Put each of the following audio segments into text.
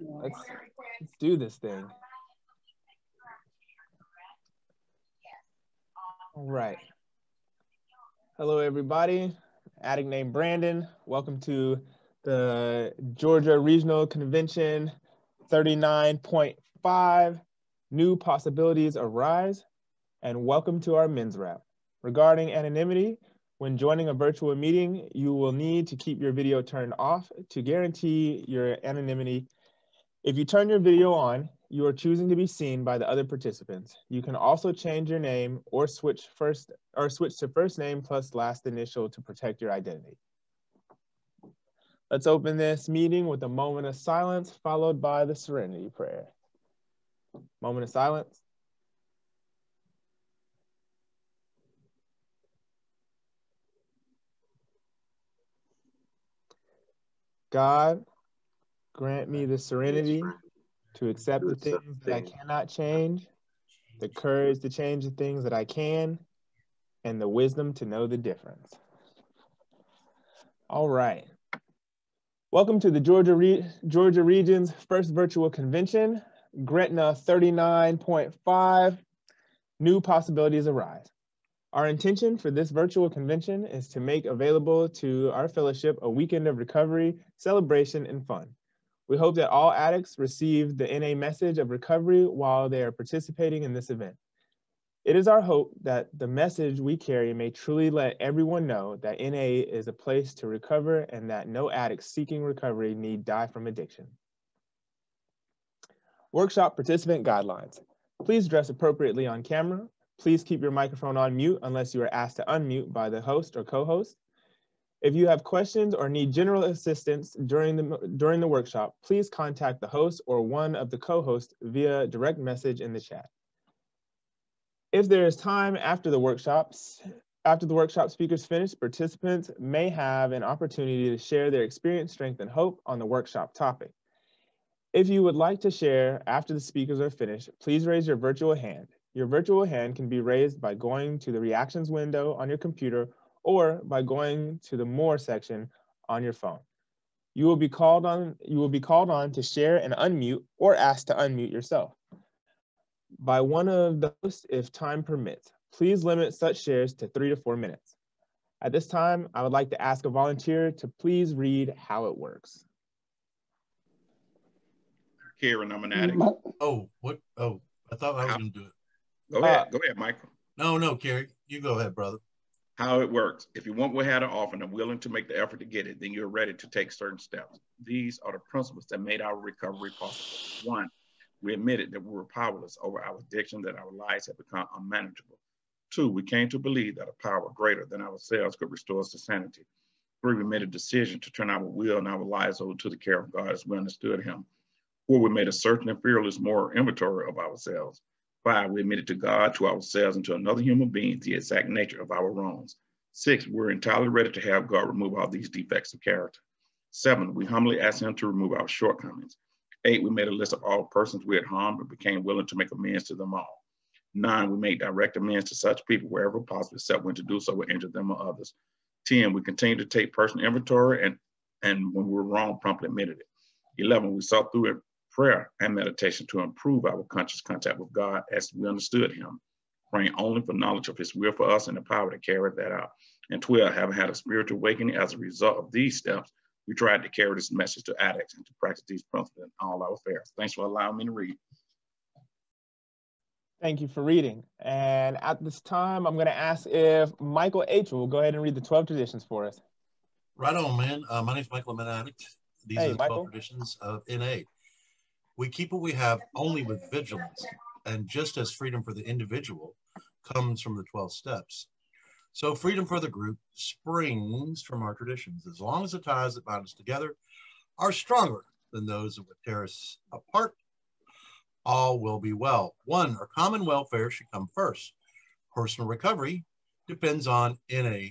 Let's do this thing. All right. Hello, everybody. Addict named Brandon. Welcome to the Georgia Regional Convention 39.5. New Possibilities Arise. And welcome to our men's wrap. Regarding anonymity, when joining a virtual meeting, you will need to keep your video turned off to guarantee your anonymity. If you turn your video on, you are choosing to be seen by the other participants. You can also change your name or switch to first name plus last initial to protect your identity. Let's open this meeting with a moment of silence followed by the Serenity Prayer. Moment of silence. God, grant me the serenity to accept the things that I cannot change, the courage to change the things that I can, and the wisdom to know the difference. All right. Welcome to the Georgia Region's first virtual convention, GRCNA 39.5, New Possibilities Arise. Our intention for this virtual convention is to make available to our fellowship a weekend of recovery, celebration, and fun. We hope that all addicts receive the NA message of recovery while they are participating in this event. It is our hope that the message we carry may truly let everyone know that NA is a place to recover and that no addict seeking recovery need die from addiction. Workshop participant guidelines. Please dress appropriately on camera. Please keep your microphone on mute unless you are asked to unmute by the host or co-host. If you have questions or need general assistance during the workshop, please contact the host or one of the co-hosts via direct message in the chat. If there is time after the workshop speakers finish, participants may have an opportunity to share their experience, strength, and hope on the workshop topic. If you would like to share after the speakers are finished, please raise your virtual hand. Your virtual hand can be raised by going to the reactions window on your computer or by going to the More section on your phone. You will be called on to share and unmute or asked to unmute yourself by one of the hosts if time permits. Please limit such shares to 3 to 4 minutes. At this time, I would like to ask a volunteer to please read how it works. Karen, I'm an addict. Oh, what? Oh, I thought I was going to do it. Go ahead, Michael. No, Kerry, you go ahead, brother. How it works. If you want what had to offer and are willing to make the effort to get it, then you're ready to take certain steps. These are the principles that made our recovery possible. 1, we admitted that we were powerless over our addiction, that our lives had become unmanageable. 2, we came to believe that a power greater than ourselves could restore us to sanity. 3, we made a decision to turn our will and our lives over to the care of God as we understood him. 4, we made a certain and fearless moral inventory of ourselves. 5, we admitted to God, to ourselves, and to another human being the exact nature of our wrongs. 6, we're entirely ready to have God remove all these defects of character. 7, we humbly asked him to remove our shortcomings. 8, we made a list of all persons we had harmed and became willing to make amends to them all. 9, we made direct amends to such people wherever possible, except when to do so would injure them or others. 10, we continued to take personal inventory and when we were wrong, promptly admitted it. 11, we sought through prayer and meditation to improve our conscious contact with God as we understood him, praying only for knowledge of his will for us and the power to carry that out. And 12, having had a spiritual awakening as a result of these steps, we tried to carry this message to addicts and to practice these principles in all our affairs. Thanks for allowing me to read. Thank you for reading. And at this time, I'm going to ask if Michael H. will go ahead and read the 12 traditions for us. Right on, man. My name's Michael. I'm an addict. These are the 12 traditions of NA. We keep what we have only with vigilance, and just as freedom for the individual comes from the 12 steps, so freedom for the group springs from our traditions. As long as the ties that bind us together are stronger than those that would tear us apart, all will be well. 1, our common welfare should come first. Personal recovery depends on NA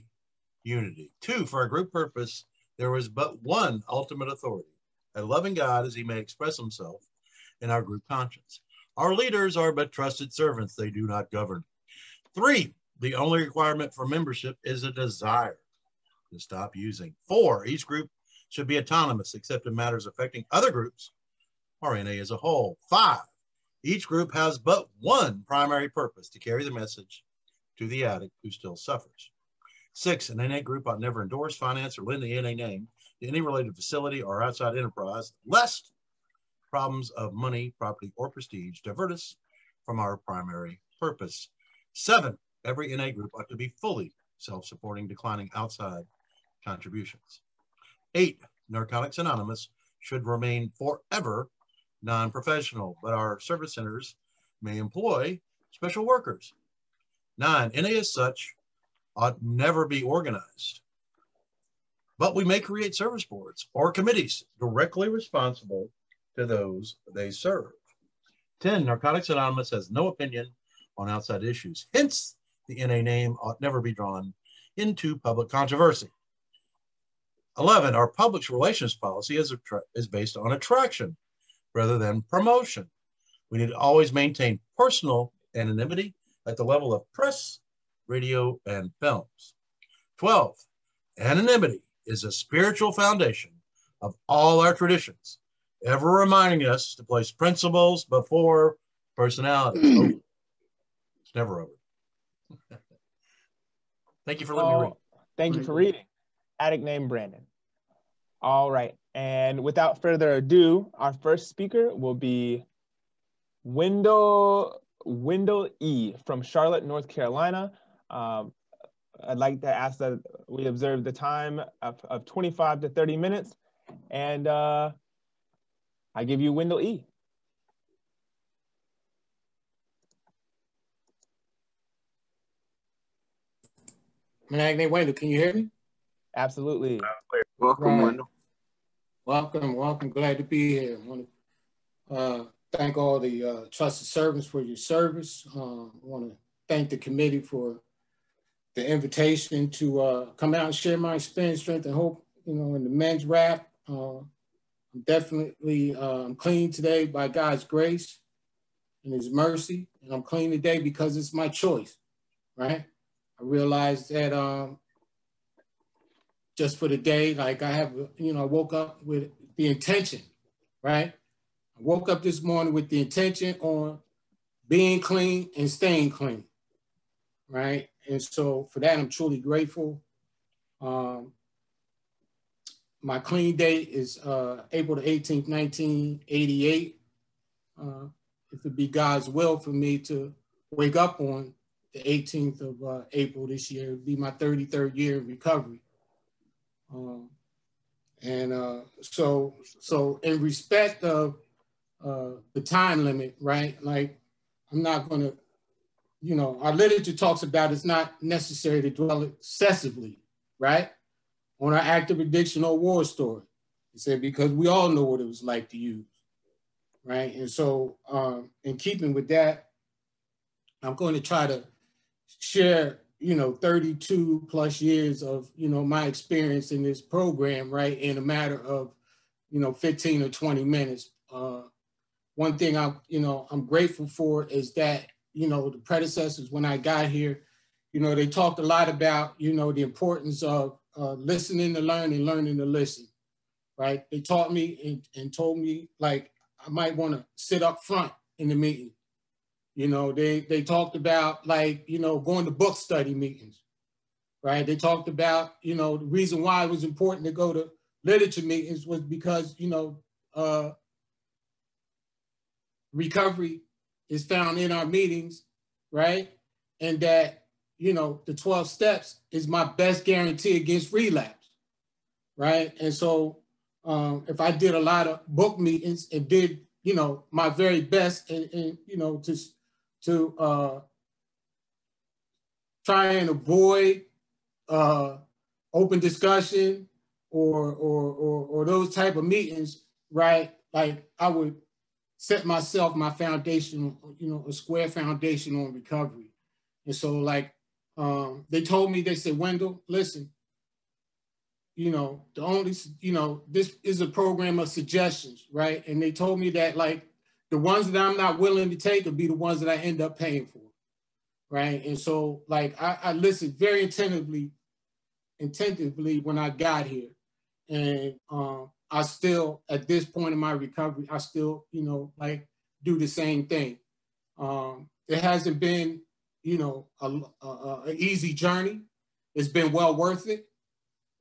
unity. 2, for our group purpose, there is but one ultimate authority, a loving God as he may express himself in our group conscience. Our leaders are but trusted servants, they do not govern. 3, the only requirement for membership is a desire to stop using. 4, each group should be autonomous except in matters affecting other groups or NA as a whole. 5, each group has but one primary purpose: to carry the message to the addict who still suffers. 6, an NA group ought never endorse, finance, or lend the NA name to any related facility or outside enterprise, lest problems of money, property, or prestige divert us from our primary purpose. 7, every NA group ought to be fully self-supporting, declining outside contributions. 8, Narcotics Anonymous should remain forever non-professional, but our service centers may employ special workers. 9, NA as such ought never be organized, but we may create service boards or committees directly responsible to those they serve. 10, Narcotics Anonymous has no opinion on outside issues. Hence, the NA name ought never be drawn into public controversy. 11, our public relations policy is based on attraction rather than promotion. We need to always maintain personal anonymity at the level of press, radio, and films. 12, anonymity is a spiritual foundation of all our traditions, ever reminding us to place principles before personalities. It's never over. Thank you for letting me read. Thank you for reading. Addict named Brandon. All right. And without further ado, our first speaker will be Wendell E. from Charlotte, North Carolina. I'd like to ask that we observe the time of 25 to 30 minutes. And I give you Wendell E. Wendell, can you hear me? Absolutely. Welcome, Wendell. Welcome. Glad to be here. I want to thank all the trusted servants for your service. I want to thank the committee for the invitation to come out and share my experience, strength, and hope, in the men's rap. I'm definitely clean today by God's grace and his mercy. And I'm clean today because it's my choice, right? I realized that just for the day, like I have, I woke up with the intention, right? I woke up this morning with the intention on being clean and staying clean, right? And so for that, I'm truly grateful. My clean date is April the 18th, 1988. If it be God's will for me to wake up on the 18th of April this year, it would be my 33rd year in recovery. So in respect of the time limit, right? Like, I'm not gonna, our literature talks about it's not necessary to dwell excessively, right? On our active addiction or war story. It said, because we all know what it was like to use, right? And so in keeping with that, I'm going to try to share, 32 plus years of, my experience in this program, right? In a matter of, 15 or 20 minutes. One thing I'm grateful for is that, the predecessors, when I got here, they talked a lot about, the importance of listening to learn and learning to listen, right? They taught me and told me, like, I might want to sit up front in the meeting. They talked about, like, going to book study meetings, right? They talked about, the reason why it was important to go to literature meetings was because, recovery is found in our meetings, right? And that, the 12 steps is my best guarantee against relapse, right? And so if I did a lot of book meetings and did, my very best and to try and avoid open discussion or those type of meetings, right? Like, I would set myself my foundation, a square foundation on recovery. And so, like, they told me, they said, Wendell, listen, this is a program of suggestions, right? And they told me that, like, the ones that I'm not willing to take will be the ones that I end up paying for, right? And so, like, I listened very attentively when I got here. And I still, at this point in my recovery, I still, like do the same thing. It hasn't been, an easy journey. It's been well worth it,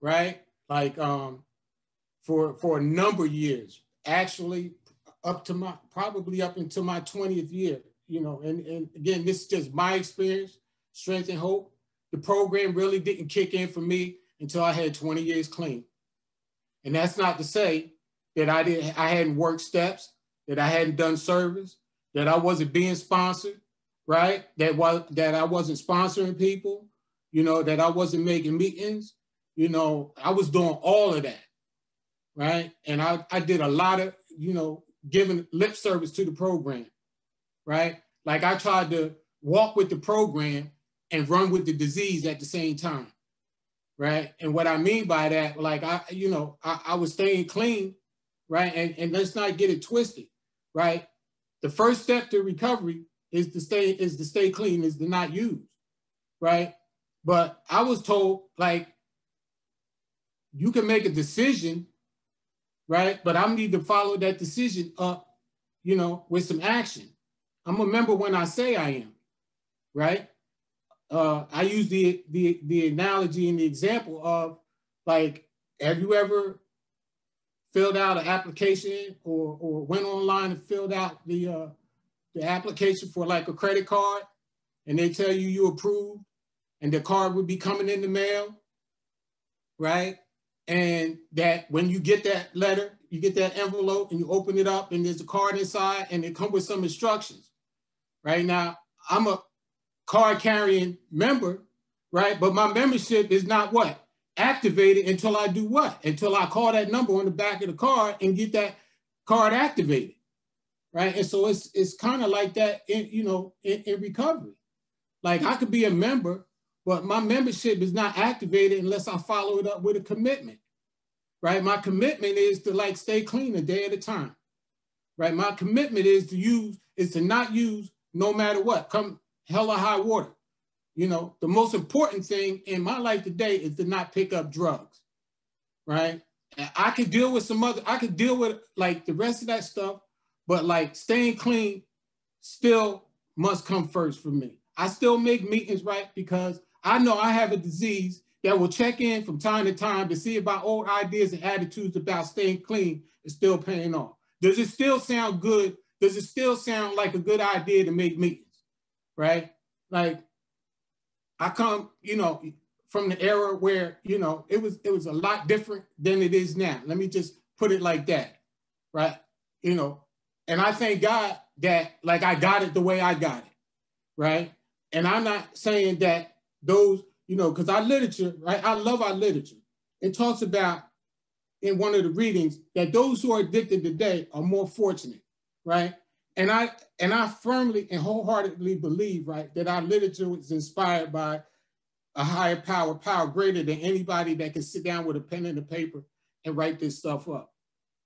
right? Like for a number of years, actually probably up until my 20th year, and again, this is just my experience, strength and hope. The program really didn't kick in for me until I had 20 years clean. And that's not to say that I hadn't worked steps, that I hadn't done service, that I wasn't being sponsored, right? That I wasn't sponsoring people, that I wasn't making meetings, I was doing all of that, right? And I did a lot of, giving lip service to the program, right? Like I tried to walk with the program and run with the disease at the same time, right? And what I mean by that, like I was staying clean, right? And let's not get it twisted, right? The first step to recovery is to stay clean, is to not use, right? But I was told, like, you can make a decision, right? But I need to follow that decision up, with some action. I'm a member when I say I am, right? I use the analogy and the example of, like, have you ever filled out an application or went online and filled out the application for like a credit card, and they tell you you approved and the card would be coming in the mail, right? And that when you get that letter, you get that envelope and you open it up and there's a card inside and it comes with some instructions. Right now, I'm a card carrying member, right? But my membership is not what? Activated until I do what? Until I call that number on the back of the card and get that card activated, right? And so it's kind of like that in recovery. Like I could be a member, but my membership is not activated unless I follow it up with a commitment, right? My commitment is to like stay clean a day at a time, right? My commitment is to not use no matter what, come hell or high water. The most important thing in my life today is to not pick up drugs, right? And I could deal with like the rest of that stuff, but like staying clean still must come first for me. I still make meetings, right? Because I know I have a disease that will check in from time to time to see if my old ideas and attitudes about staying clean is still paying off. Does it still sound good? Does it still sound like a good idea to make meetings, right? Like I come, from the era where, it was a lot different than it is now. Let me just put it like that, right? And I thank God that like I got it the way I got it, right? And I'm not saying that those, because our literature, right? I love our literature. It talks about in one of the readings that those who are addicted today are more fortunate, right? And I firmly and wholeheartedly believe, right, that our literature was inspired by a higher power greater than anybody that can sit down with a pen and a paper and write this stuff up.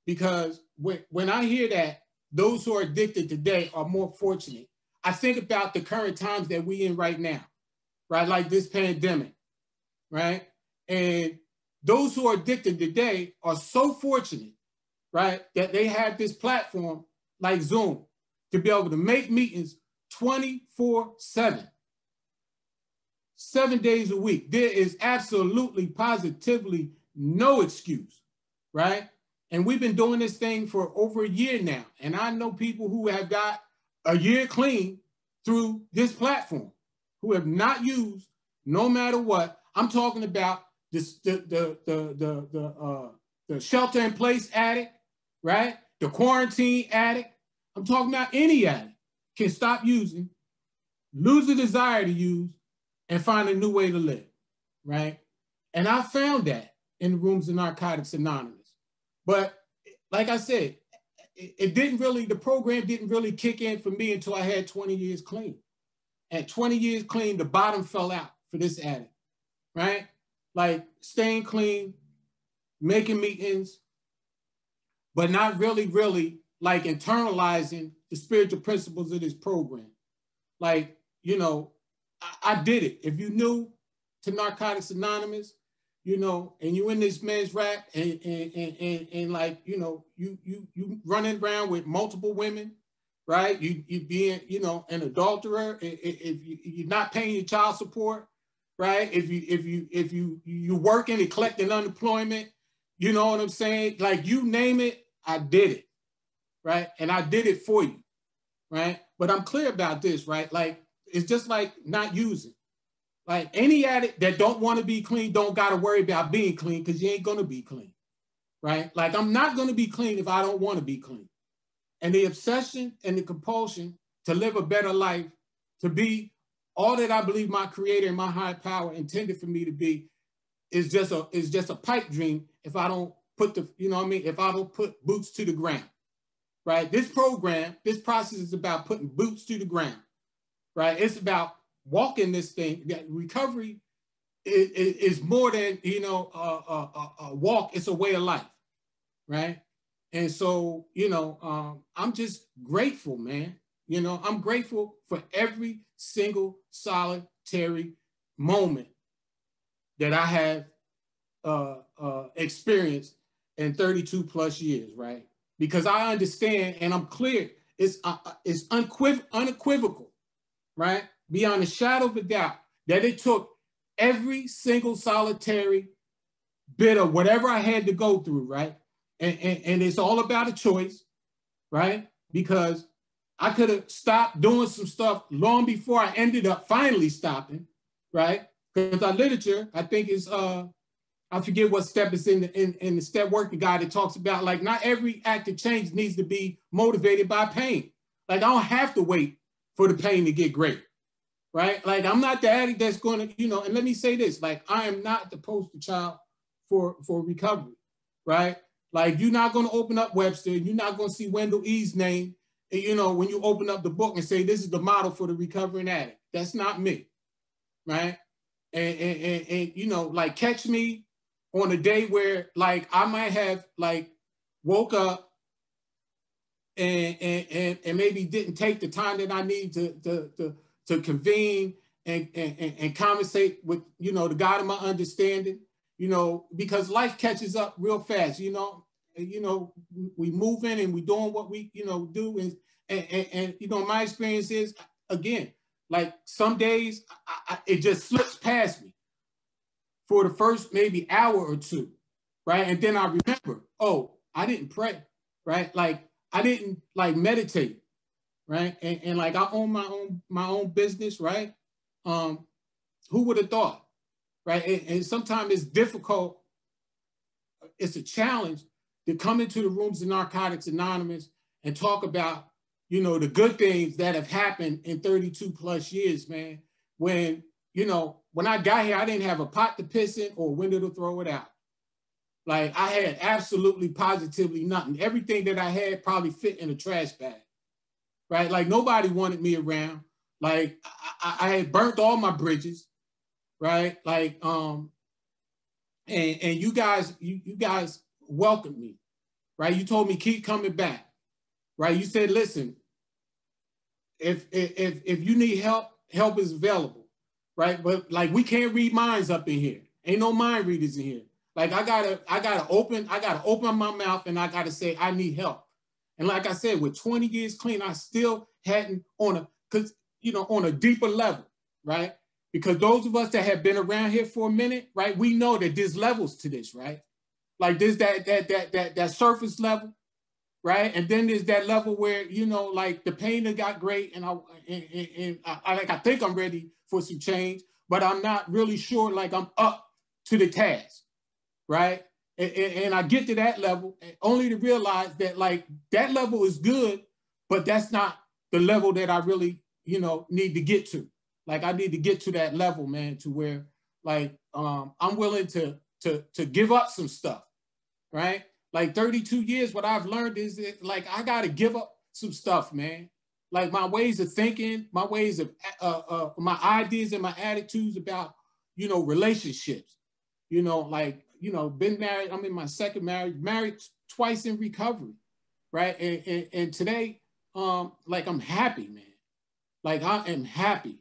Because when I hear that those who are addicted today are more fortunate, I think about the current times that we in right now, right? Like this pandemic, right? And those who are addicted today are so fortunate, right, that they have this platform like Zoom to be able to make meetings 24/7, 7 days a week. There is absolutely, positively no excuse, right? And we've been doing this thing for over a year now. And I know people who have got a year clean through this platform who have not used no matter what. I'm talking about this, the shelter in place addict, right? The quarantine addict. I'm talking about any addict can stop using, lose the desire to use, and find a new way to live, right? And I found that in the rooms of Narcotics Anonymous. But like I said, the program didn't really kick in for me until I had 20 years clean. At 20 years clean, the bottom fell out for this addict, right? Like staying clean, making meetings, but not really like internalizing the spiritual principles of this program. Like, I did it. If you new to Narcotics Anonymous, you know, and you in this man's rap and like, you know, you running around with multiple women, right? You being, you know, an adulterer, if you're not paying your child support, right? If you working and collecting unemployment, you know what I'm saying? Like, you name it, I did it, right? And I did it for you, right? But I'm clear about this, right? Like, it's just like not using. Like, any addict that don't want to be clean don't got to worry about being clean, because you ain't going to be clean, right? Like, I'm not going to be clean if I don't want to be clean. And the obsession and the compulsion to live a better life, to be all that I believe my creator and my higher power intended for me to be, is just a pipe dream if I don't put the, you know what I mean, if I don't put boots to the ground, right? This program, this process is about putting boots to the ground, right? It's about walking this thing. Recovery is more than, you know, a walk. It's a way of life, right? And so, you know, I'm just grateful, man. You know, I'm grateful for every single solitary moment that I have experienced in 32 plus years, right? Because I understand, and I'm clear, it's unequivocal, right? Beyond a shadow of a doubt, that it took every single solitary bit of whatever I had to go through, right? And it's all about a choice, right? Because I could have stopped doing some stuff long before I ended up finally stopping, right? Because our literature, I think, is I forget what step is in the step working guide. It talks about, like, not every act of change needs to be motivated by pain. Like, I don't have to wait for the pain to get great, right? Like, I'm not the addict that's going to, you know, and let me say this, like, I am not the poster child for recovery, right? Like, you're not going to open up Webster, and you're not going to see Wendell E's name, and, you know, when you open up the book and say, this is the model for the recovering addict. That's not me, right? And you know, like, catch me on a day where, like, I might have, like, woke up and maybe didn't take the time that I need to convene and conversate with, you know, the God of my understanding, you know, because life catches up real fast, you know, we move in and we doing what we, you know, do. And you know, my experience is, again, like, some days it just slips past me for the first maybe hour or two, right? And then I remember, oh, I didn't pray, right? Like, I didn't, like, meditate, right? And like, I own my own business, right? Who would have thought, right? And sometimes it's difficult, it's a challenge to come into the rooms of Narcotics Anonymous and talk about, you know, the good things that have happened in 32 plus years, man. When, you know, when I got here, I didn't have a pot to piss in or a window to throw it out. Like, I had absolutely, positively nothing. Everything that I had probably fit in a trash bag, right? Like, nobody wanted me around. Like, I had burnt all my bridges, right? Like, and you guys welcomed me, right? You told me, keep coming back, right? You said, listen, if you need help, help is available, right? But, like, we can't read minds up in here. Ain't no mind readers in here. Like, I gotta open my mouth and I gotta say, I need help. And like I said, with 20 years clean, I still hadn't on a deeper level, right? Because those of us that have been around here for a minute, right, we know that there's levels to this, right? Like, there's that surface level, right? And then there's that level where, you know, like, the pain that got great, and I think I'm ready for some change, but I'm not really sure, like, I'm up to the task, right? And I get to that level only to realize that, like, that level is good, but that's not the level that I really, you know, need to get to. Like, I need to get to that level, man, to where, like, I'm willing to give up some stuff, right? Like, 32 years, what I've learned is that, like, I got to give up some stuff, man. Like, my ways of thinking, my ways of, my ideas and my attitudes about, you know, relationships, you know, like, you know, been married, I'm in my second marriage, married twice in recovery, right? And today, like, I'm happy, man. Like, I am happy,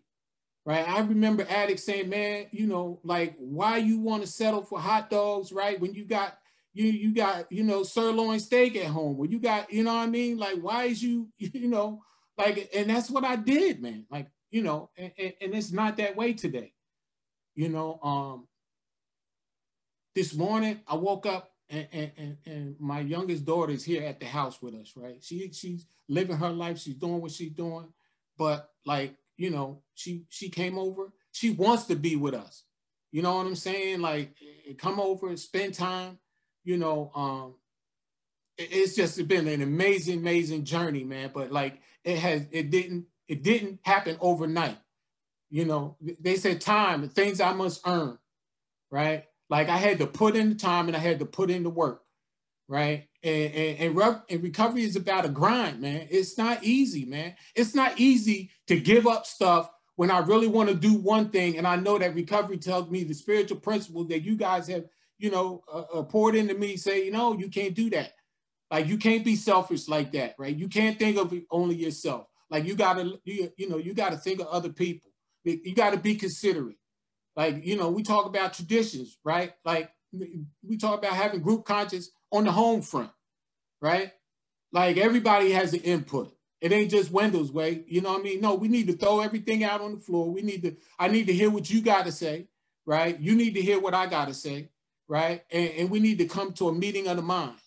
right? I remember addicts saying, man, you know, like, why you want to settle for hot dogs, right? When you got, you got, you know, sirloin steak at home, or you got, you know what I mean? Like, why is you, you know, like, and that's what I did, man. Like, you know, and it's not that way today. You know, this morning I woke up and my youngest daughter is here at the house with us, right? She's living her life. She's doing what she's doing. But like, you know, she came over. She wants to be with us. You know what I'm saying? Like, come over, spend time. You know, it's just been an amazing journey, man. But like, it didn't happen overnight. You know, they said time, things I must earn, right? Like, I had to put in the time and I had to put in the work, right? And recovery is about a grind, man. It's not easy, man. It's not easy to give up stuff when I really want to do one thing. And I know that recovery tells me the spiritual principle that you guys have, you know, poured into me, say, you know, you can't do that. Like, you can't be selfish like that, right? You can't think of only yourself. Like, you gotta, you know, you gotta think of other people. You gotta be considerate. Like, you know, we talk about traditions, right? Like, we talk about having group conscience on the home front, right? Like, everybody has an input. It ain't just Wendell's way, you know what I mean? No, we need to throw everything out on the floor. I need to hear what you got to say, right? You need to hear what I got to say, right? And we need to come to a meeting of the minds,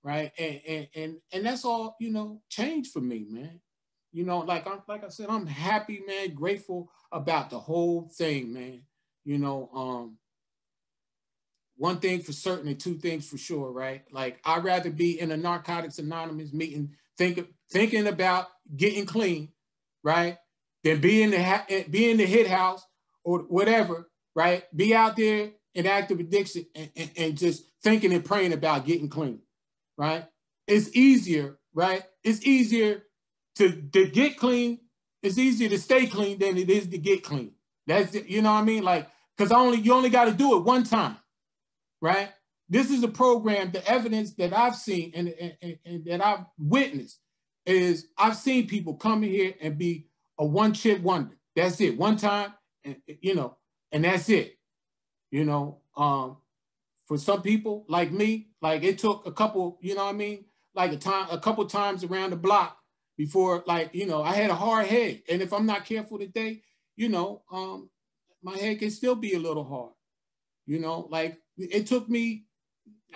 right? And that's all, you know, changed for me, man. You know, like I said, I'm happy, man, grateful about the whole thing, man. You know, one thing for certain and two things for sure, right? Like, I'd rather be in a Narcotics Anonymous meeting thinking about getting clean, right? Than be in the hit house or whatever, right? Be out there in active addiction and just thinking and praying about getting clean, right? It's easier, right? It's easier to get clean. It's easier to stay clean than it is to get clean. That's, you know what I mean? Like, because you only got to do it one time, right? This is a program, the evidence that I've seen and that I've witnessed is I've seen people come in here and be a one-hit wonder. That's it, one time, and, you know, and that's it. You know, for some people like me, like, it took a couple, you know what I mean? Like a couple times around the block before, like, you know, I had a hard head. And if I'm not careful today, you know, my head can still be a little hard. You know, like, it took me,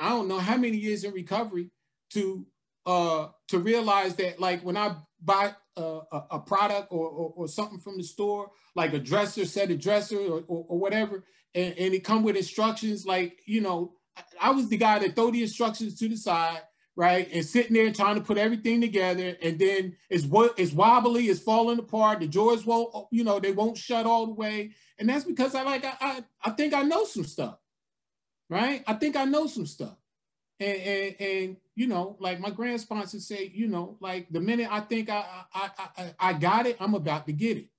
I don't know how many years in recovery to realize that, like, when I buy a product or something from the store, like a dresser, set of dresser or whatever, and it come with instructions, like, you know, I was the guy that throw the instructions to the side, right? And sitting there trying to put everything together, and then it's wobbly, it's falling apart, the drawers won't, you know, they won't shut all the way. And that's because I think I know some stuff, right? I think I know some stuff. And you know, like my grand sponsors say, you know, like, the minute I think I got it, I'm about to get it,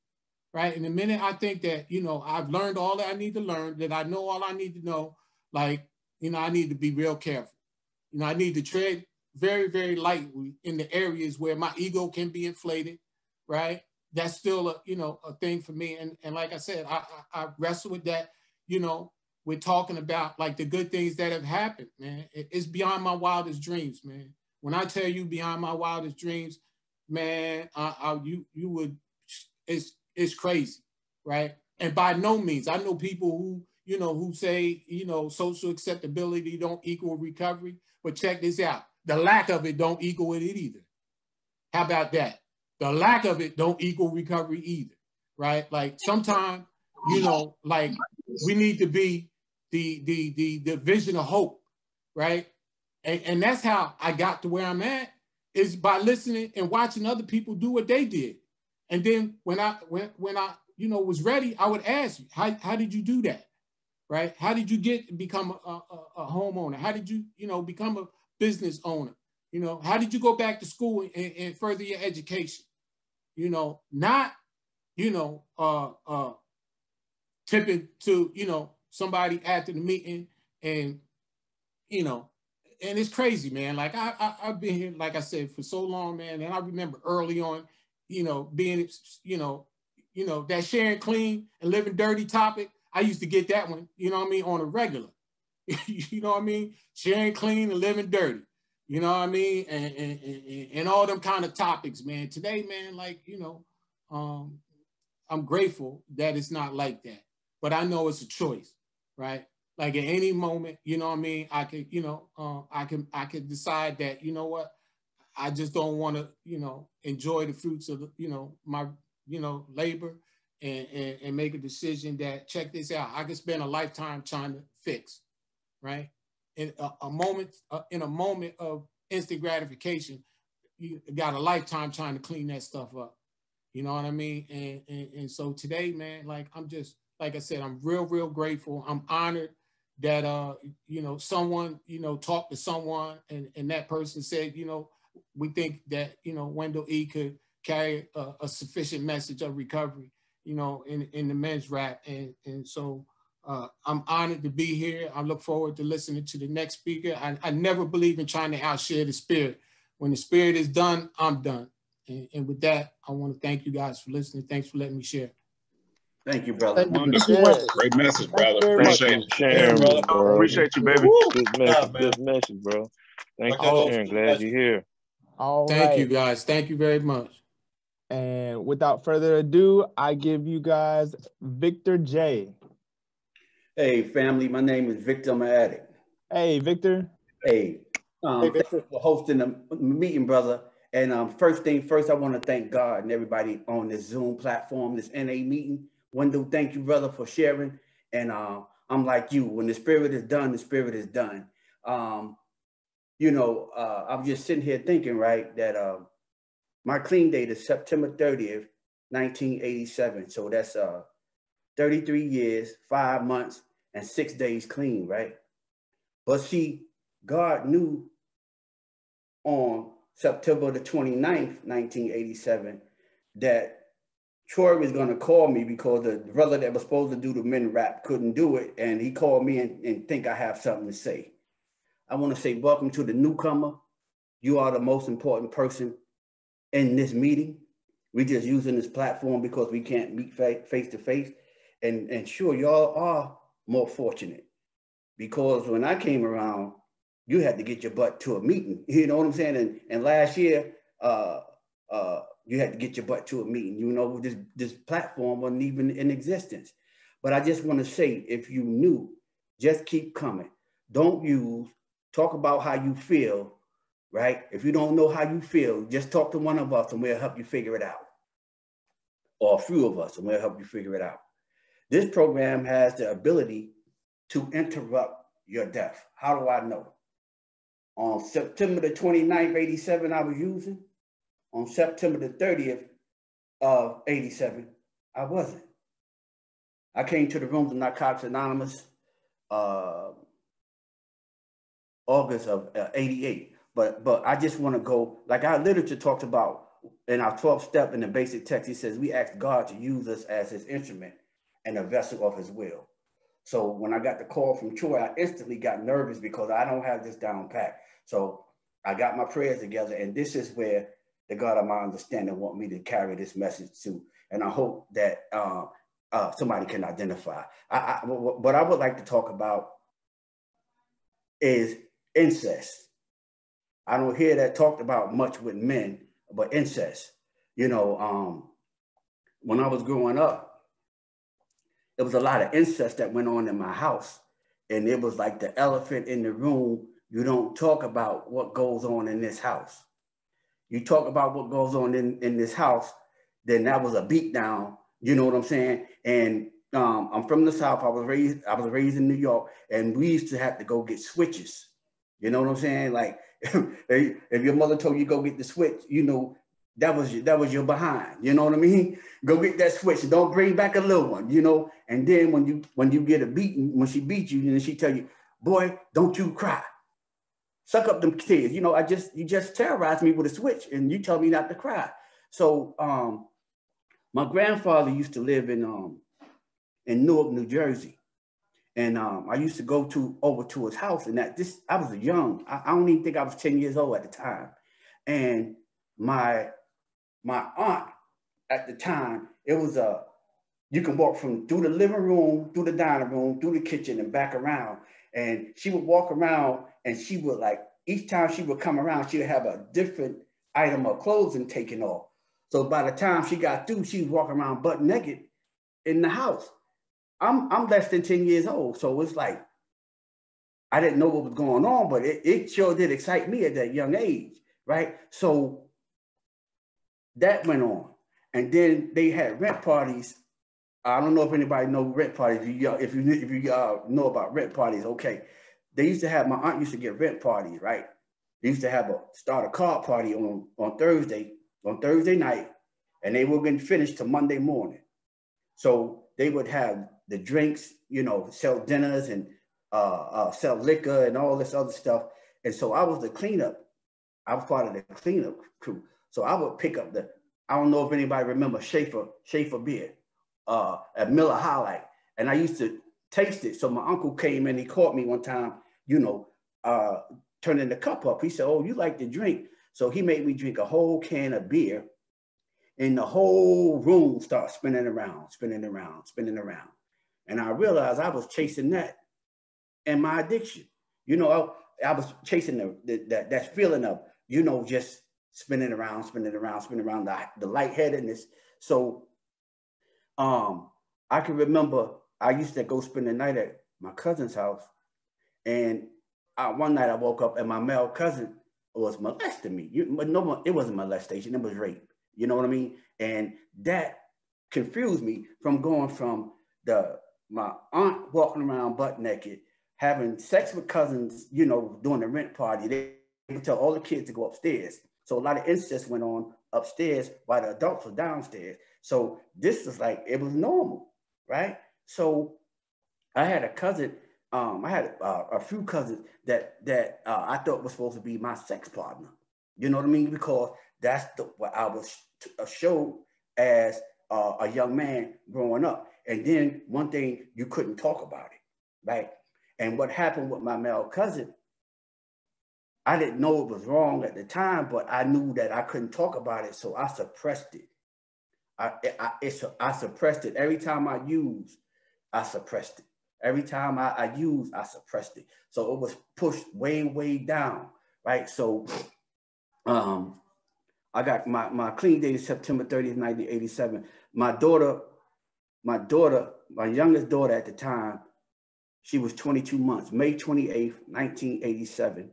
right? And the minute I think that, you know, I've learned all that I need to learn, that I know all I need to know, like, you know, I need to be real careful. You know, I need to tread very, very lightly in the areas where my ego can be inflated, right? That's still a, you know, a thing for me. And like I said, I wrestle with that, you know. We're talking about, like, the good things that have happened, man. It's beyond my wildest dreams, man. When I tell you beyond my wildest dreams, man, you would, it's crazy, right? And by no means, I know people who, you know, who say, you know, social acceptability don't equal recovery, but check this out. The lack of it don't equal it either. How about that? The lack of it don't equal recovery either, right? Like, sometimes, you know, like, we need to be the vision of hope, right? And that's how I got to where I'm at, is by listening and watching other people do what they did. And then when I you know, was ready, I would ask you, how did you do that, right? How did you become a homeowner? How did you, you know, become a business owner? You know, how did you go back to school and further your education? You know, not, you know, tipping to, you know, somebody after the meeting, and, you know, and it's crazy, man. Like, I've been here, like I said, for so long, man. And I remember early on, you know, being, you know, you know, that sharing clean and living dirty topic, I used to get that one, you know what I mean, on a regular. You know what I mean? Sharing clean and living dirty. You know what I mean? And all them kind of topics, man. Today, man, like, you know, I'm grateful that it's not like that. But I know it's a choice, right? Like at any moment, you know what I mean? I could, you know, I could decide that, you know what? I just don't want to, you know, enjoy the fruits of, you know, my, you know, labor and make a decision that, check this out, I could spend a lifetime trying to fix, right? In a moment of instant gratification, you got a lifetime trying to clean that stuff up. You know what I mean? And so today, man, like, I'm just, like I said, I'm real grateful. I'm honored that, you know, someone, you know, talked to someone and that person said, you know, we think that, you know, Wendell E. could carry a sufficient message of recovery, you know, in the men's rap. And so I'm honored to be here. I look forward to listening to the next speaker. I never believe in trying to outshare the spirit. When the spirit is done, I'm done. And with that, I want to thank you guys for listening. Thanks for letting me share. Thank you, brother. Wonderful. Great message, brother. Appreciate it. Sharing, brother. bro. Appreciate you, baby. Good message, bro. Thanks for sharing. Glad you're here. All right. Thank you, guys. Thank you very much. And without further ado, I give you guys Victor J. Hey, family. My name is Victor. I'm an addict. Hey, Victor. Hey, Victor. thanks for hosting the meeting, brother. And first thing first, I want to thank God and everybody on this Zoom platform, this NA meeting. Wendell, thank you, brother, for sharing. And I'm like you. When the spirit is done, the spirit is done. You know, I'm just sitting here thinking, right, that my clean date is September 30th, 1987. So that's 33 years, 5 months, and 6 days clean, right? But see, God knew on September the 29th, 1987, that Troy was going to call me because the brother that was supposed to do the men rap couldn't do it. And he called me and think I have something to say. I want to say welcome to the newcomer. You are the most important person in this meeting. We're just using this platform because we can't meet face to face. And sure, y'all are more fortunate because when I came around, you had to get your butt to a meeting. You know what I'm saying? And last year, you had to get your butt to a meeting. You know, this platform wasn't even in existence. But I just want to say, if you knew, just keep coming. Don't talk about how you feel, right? If you don't know how you feel, just talk to one of us and we'll help you figure it out. Or a few of us and we'll help you figure it out. This program has the ability to interrupt your death. How do I know? On September the 29th, 87, I was using. On September the 30th of 87, I wasn't. I came to the rooms of Narcotics Anonymous August of 88. But I just want to go, like our literature talks about in our 12th step in the basic text, he says, we ask God to use us as his instrument and a vessel of his will. So when I got the call from Troy, I instantly got nervous because I don't have this down pat. So I got my prayers together, and this is where the God of my understanding want me to carry this message to. And I hope that somebody can identify. What I would like to talk about is incest. I don't hear that talked about much with men, but incest. You know, when I was growing up, there was a lot of incest that went on in my house. And it was like the elephant in the room. You don't talk about what goes on in this house. You talk about what goes on in this house, then that was a beat down. You know what I'm saying? And I'm from the South. I was raised in New York, and we used to have to go get switches. You know what I'm saying? Like if your mother told you go get the switch, you know, that was your behind. You know what I mean? Go get that switch and don't bring back a little one, you know? And then when you get a beating, when she beat you, and she tell you, boy, don't you cry. Suck up them tears. You know, you just terrorized me with a switch and you tell me not to cry. So my grandfather used to live in Newark, New Jersey. And I used to go over to his house, and I was young. I don't even think I was 10 years old at the time. And my aunt at the time, it was you can walk through the living room, through the dining room, through the kitchen, and back around. And she would walk around, and she would like, each time she would come around, she would have a different item of clothing taken off. So by the time she got through, she was walking around butt naked in the house. I'm less than 10 years old, so it's like, I didn't know what was going on, but it sure did excite me at that young age, right? So that went on. And then they had rent parties. I don't know if anybody knows rent parties. If you know about rent parties, okay. They used to have, my aunt used to get rent parties, right? They used to start a card party on Thursday night, and they were going to finish till Monday morning. So they would have the drinks, you know, sell dinners and sell liquor and all this other stuff. And so I was the cleanup. I was part of the cleanup crew. So I would pick up I don't know if anybody remember Schaefer beer, at Miller High Life. And I used to taste it. So my uncle came and he caught me one time, you know, turning the cup up. He said, "Oh, you like to drink." So he made me drink a whole can of beer, and the whole room started spinning around. And I realized I was chasing that and my addiction. You know, I was chasing that feeling of, you know, just spinning around, the lightheadedness. So I can remember I used to go spend the night at my cousin's house, and one night I woke up and my male cousin was molesting me. But no, it wasn't molestation, it was rape. You know what I mean? And that confused me from going from my aunt walking around butt naked, having sex with cousins, you know, doing the rent party. They would tell all the kids to go upstairs. So a lot of incest went on upstairs while the adults were downstairs. So this was like, it was normal, right? So I had a cousin, I had a few cousins that I thought was supposed to be my sex partner. You know what I mean? Because that's what I was showed as a young man growing up. And then one thing, you couldn't talk about it, right? And what happened with my male cousin, I didn't know it was wrong at the time, but I knew that I couldn't talk about it, so I suppressed it. I suppressed it. Every time I used, I suppressed it. Every time I used, I suppressed it. So it was pushed way, way down, right? So I got my clean date is September 30th, 1987. My youngest daughter at the time, she was 22 months, May 28th, 1987.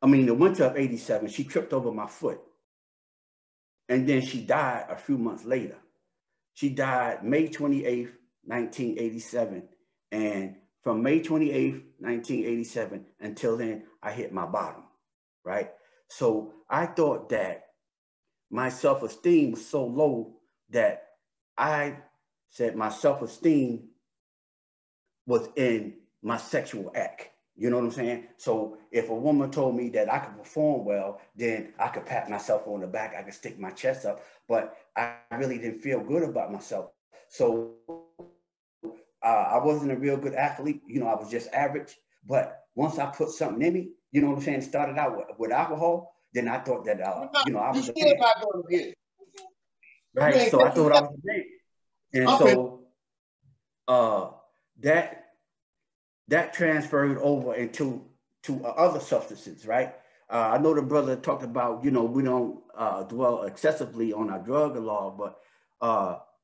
I mean, the winter of 87, she tripped over my foot. And then she died a few months later. She died May 28th, 1987. And from May 28th, 1987 until then, I hit my bottom, right? So I thought that my self-esteem was so low that I said my self-esteem was in my sexual act. You know what I'm saying? So if a woman told me that I could perform well, then I could pat myself on the back, I could stick my chest up, but I really didn't feel good about myself. So I wasn't a real good athlete. You know, I was just average. But once I put something in me, you know what I'm saying, started out with alcohol, then I thought that, you know, I was a man. Right? So I thought I was a man. And so that transferred over into other substances, right? I know the brother talked about, you know, we don't dwell excessively on our drug law, but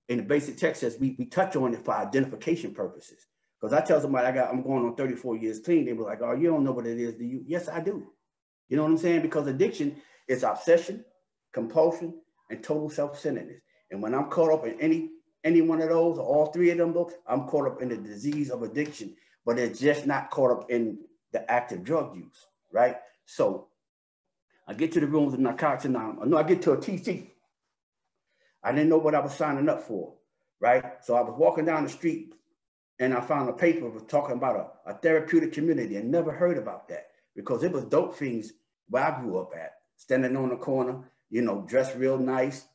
in the basic text says we touch on it for identification purposes. Because I tell somebody I'm going on 34 years clean, they were like, "Oh, you don't know what it is, do you?" Yes, I do. You know what I'm saying? Because addiction is obsession, compulsion, and total self-centeredness. And when I'm caught up in any one of those, or all three of them, I'm caught up in the disease of addiction, but it's just not caught up in the active drug use, right? So I get to the rooms of Narcotics Anonymous. No, I get to a TC. I didn't know what I was signing up for, right? So I was walking down the street and I found a paper was talking about a therapeutic community, and never heard about that because it was dope fiends where I grew up at, standing on the corner, you know, dressed real nice,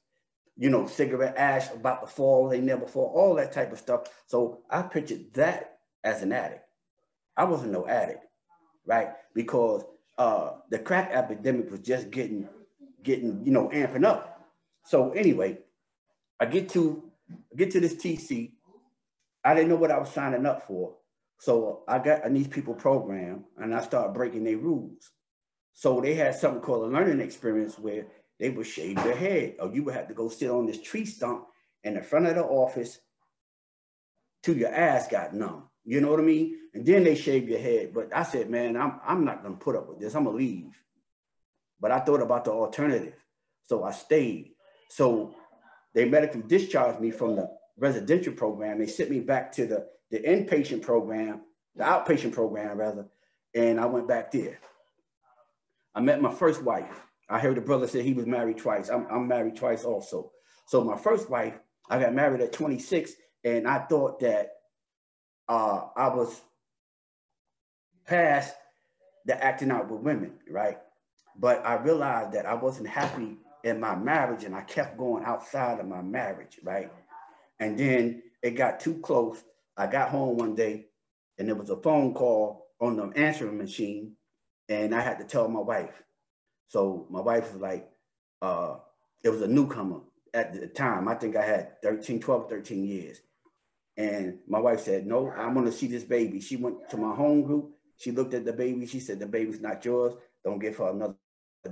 you know, cigarette ash about to fall, they never fall, all that type of stuff. So I pictured that as an addict. I wasn't no addict, right? Because the crack epidemic was just getting, you know, amping up. So anyway, I get to this TC. I didn't know what I was signing up for. So I got in these people program and I started breaking their rules. So they had something called a learning experience where they would shave your head, or you would have to go sit on this tree stump in the front of the office till your ass got numb. You know what I mean? And then they shave your head. But I said, man, I'm not gonna put up with this. I'm gonna leave. But I thought about the alternative. So I stayed. So they medically discharged me from the residential program. They sent me back to the inpatient program, the outpatient program rather, and I went back there. I met my first wife. I heard the brother say he was married twice. I'm married twice also. So my first wife, I got married at 26, and I thought that I was past the acting out with women, right? But I realized that I wasn't happy in my marriage, and I kept going outside of my marriage, right? And then it got too close. I got home one day, and there was a phone call on the answering machine, and I had to tell my wife. So my wife was like, it was a newcomer at the time. I think I had 12, 13 years. And my wife said, no, I want to see this baby. She went to my home group. She looked at the baby. She said, the baby's not yours. Don't give her another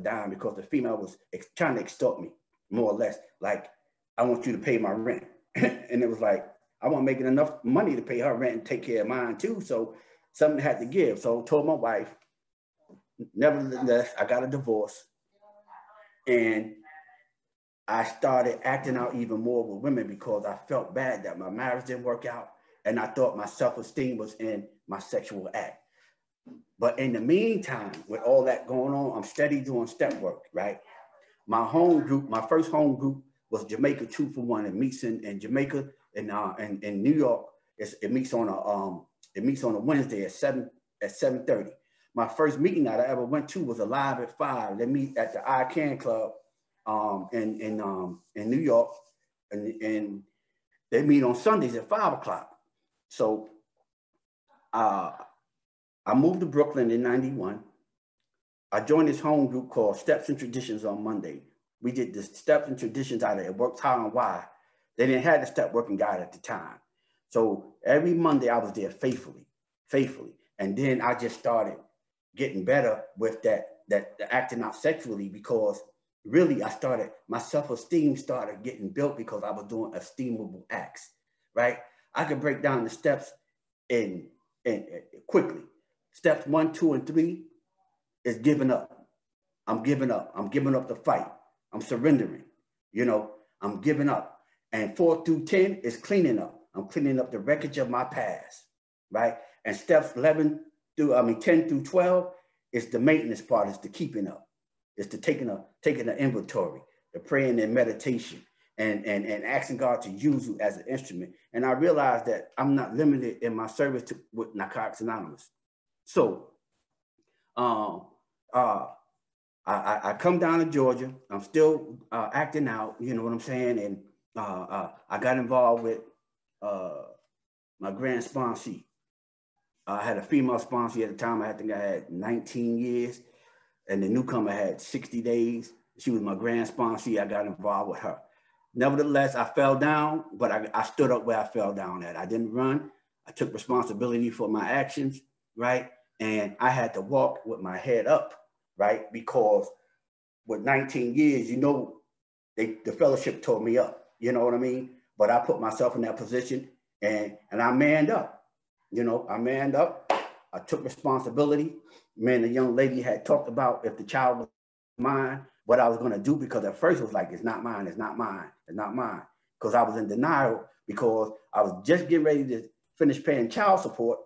dime, because the female was trying to extort me, more or less. Like, I want you to pay my rent. And it was like, I wasn't making enough money to pay her rent and take care of mine too. So something had to give. So I told my wife. Nevertheless, I got a divorce, and I started acting out even more with women because I felt bad that my marriage didn't work out, and I thought my self-esteem was in my sexual act. But in the meantime, with all that going on, I'm steady doing step work, right? My home group, my first home group was Jamaica 2 for 1. It meets in Jamaica and in New York. It meets on a Wednesday at 7:30. My first meeting that I ever went to was Alive at 5. They meet at the I Can Club in New York, and they meet on Sundays at 5 o'clock. So I moved to Brooklyn in 91. I joined this home group called Steps and Traditions on Monday. We did the Steps and Traditions out of It Works How and Why. They didn't have the step working guide at the time. So every Monday I was there faithfully. And then I just started getting better with that acting out sexually, because really my self-esteem started getting built because I was doing esteemable acts, right? I could break down the steps in quickly. Steps 1, 2, and 3 is giving up. I'm giving up. I'm giving up the fight. I'm surrendering. I'm giving up. And 4 through 10 is cleaning up. I'm cleaning up the wreckage of my past, right? And steps 10 through 12 is the maintenance part, is the keeping up. It's the taking an inventory, the praying and meditation, and asking God to use you as an instrument. And I realized that I'm not limited in my service with Narcotics Anonymous. So I come down to Georgia. I'm still acting out, you know what I'm saying? And I got involved with my grand sponsee. I had a female sponsee at the time. I think I had 19 years, and the newcomer had 60 days. She was my grand sponsee. I got involved with her. Nevertheless, I fell down, but I stood up where I fell down at. I didn't run. I took responsibility for my actions, right? And I had to walk with my head up, right? Because with 19 years, the fellowship tore me up, you know what I mean? But I put myself in that position, and I manned up. I manned up. I took responsibility. Man, the young lady had talked about if the child was mine, what I was going to do, because at first it was like, it's not mine, it's not mine, it's not mine. Because I was in denial, because I was just getting ready to finish paying child support.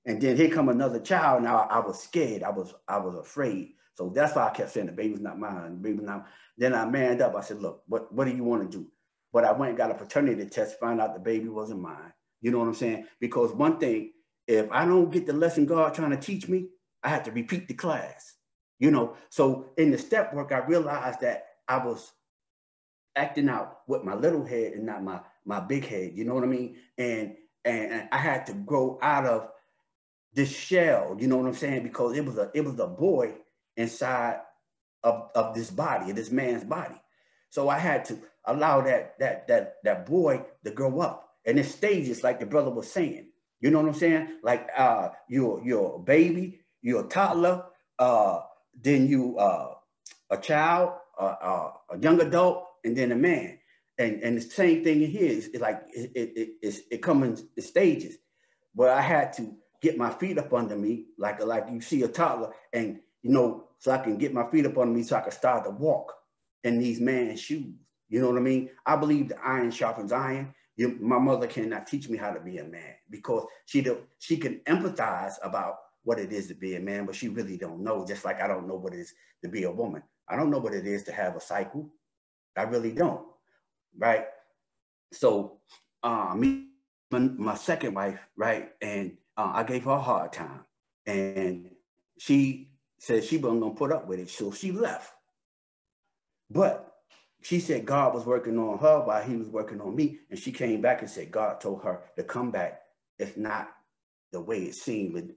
And then here come another child. Now I was scared. I was afraid. So that's why I kept saying the baby's not mine, the baby's not. Then I manned up. I said, look, what do you want to do? But I went and got a paternity test, found out the baby wasn't mine. You know what I'm saying? Because one thing, if I don't get the lesson God trying to teach me, I have to repeat the class. So in the step work, I realized that I was acting out with my little head and not my big head. You know what I mean? And I had to grow out of this shell. You know what I'm saying? Because it was a boy inside of this body, of this man's body. So I had to allow that boy to grow up. And it's stages, like the brother was saying. You know what I'm saying? Like you're a baby, you're a toddler, then you a child, a young adult, and then a man. And the same thing in here is like it comes in stages. But I had to get my feet up under me, like you see a toddler, and so I can get my feet up under me so I can start to walk in these man's shoes. You know what I mean? I believe the iron sharpens iron. My mother cannot teach me how to be a man, because she can empathize about what it is to be a man, but she really don't know. Just like I don't know what it is to be a woman. I don't know what it is to have a cycle. I really don't, right? So my second wife, right, and I gave her a hard time, and she said she wasn't gonna put up with it, so she left. But she said God was working on her while he was working on me. And she came back and said God told her to come back. It's not the way it seemed.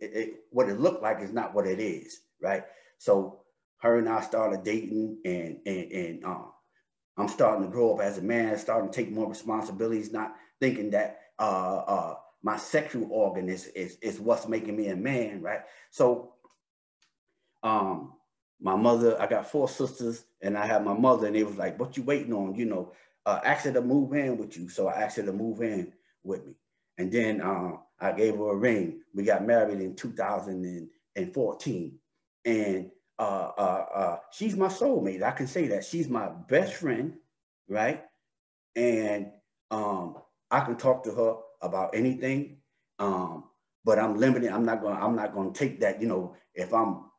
What it looked like is not what it is, right? So her and I started dating, and I'm starting to grow up as a man, starting to take more responsibilities, not thinking that my sexual organ is what's making me a man, right? So my mother, I got 4 sisters, and I have my mother, and it was like, what you waiting on? Ask her to move in with you. So I asked her to move in with me. And then I gave her a ring. We got married in 2014. And she's my soulmate. I can say that. She's my best friend, right? And I can talk to her about anything. But I'm limited. I'm not gonna take that, if I'm,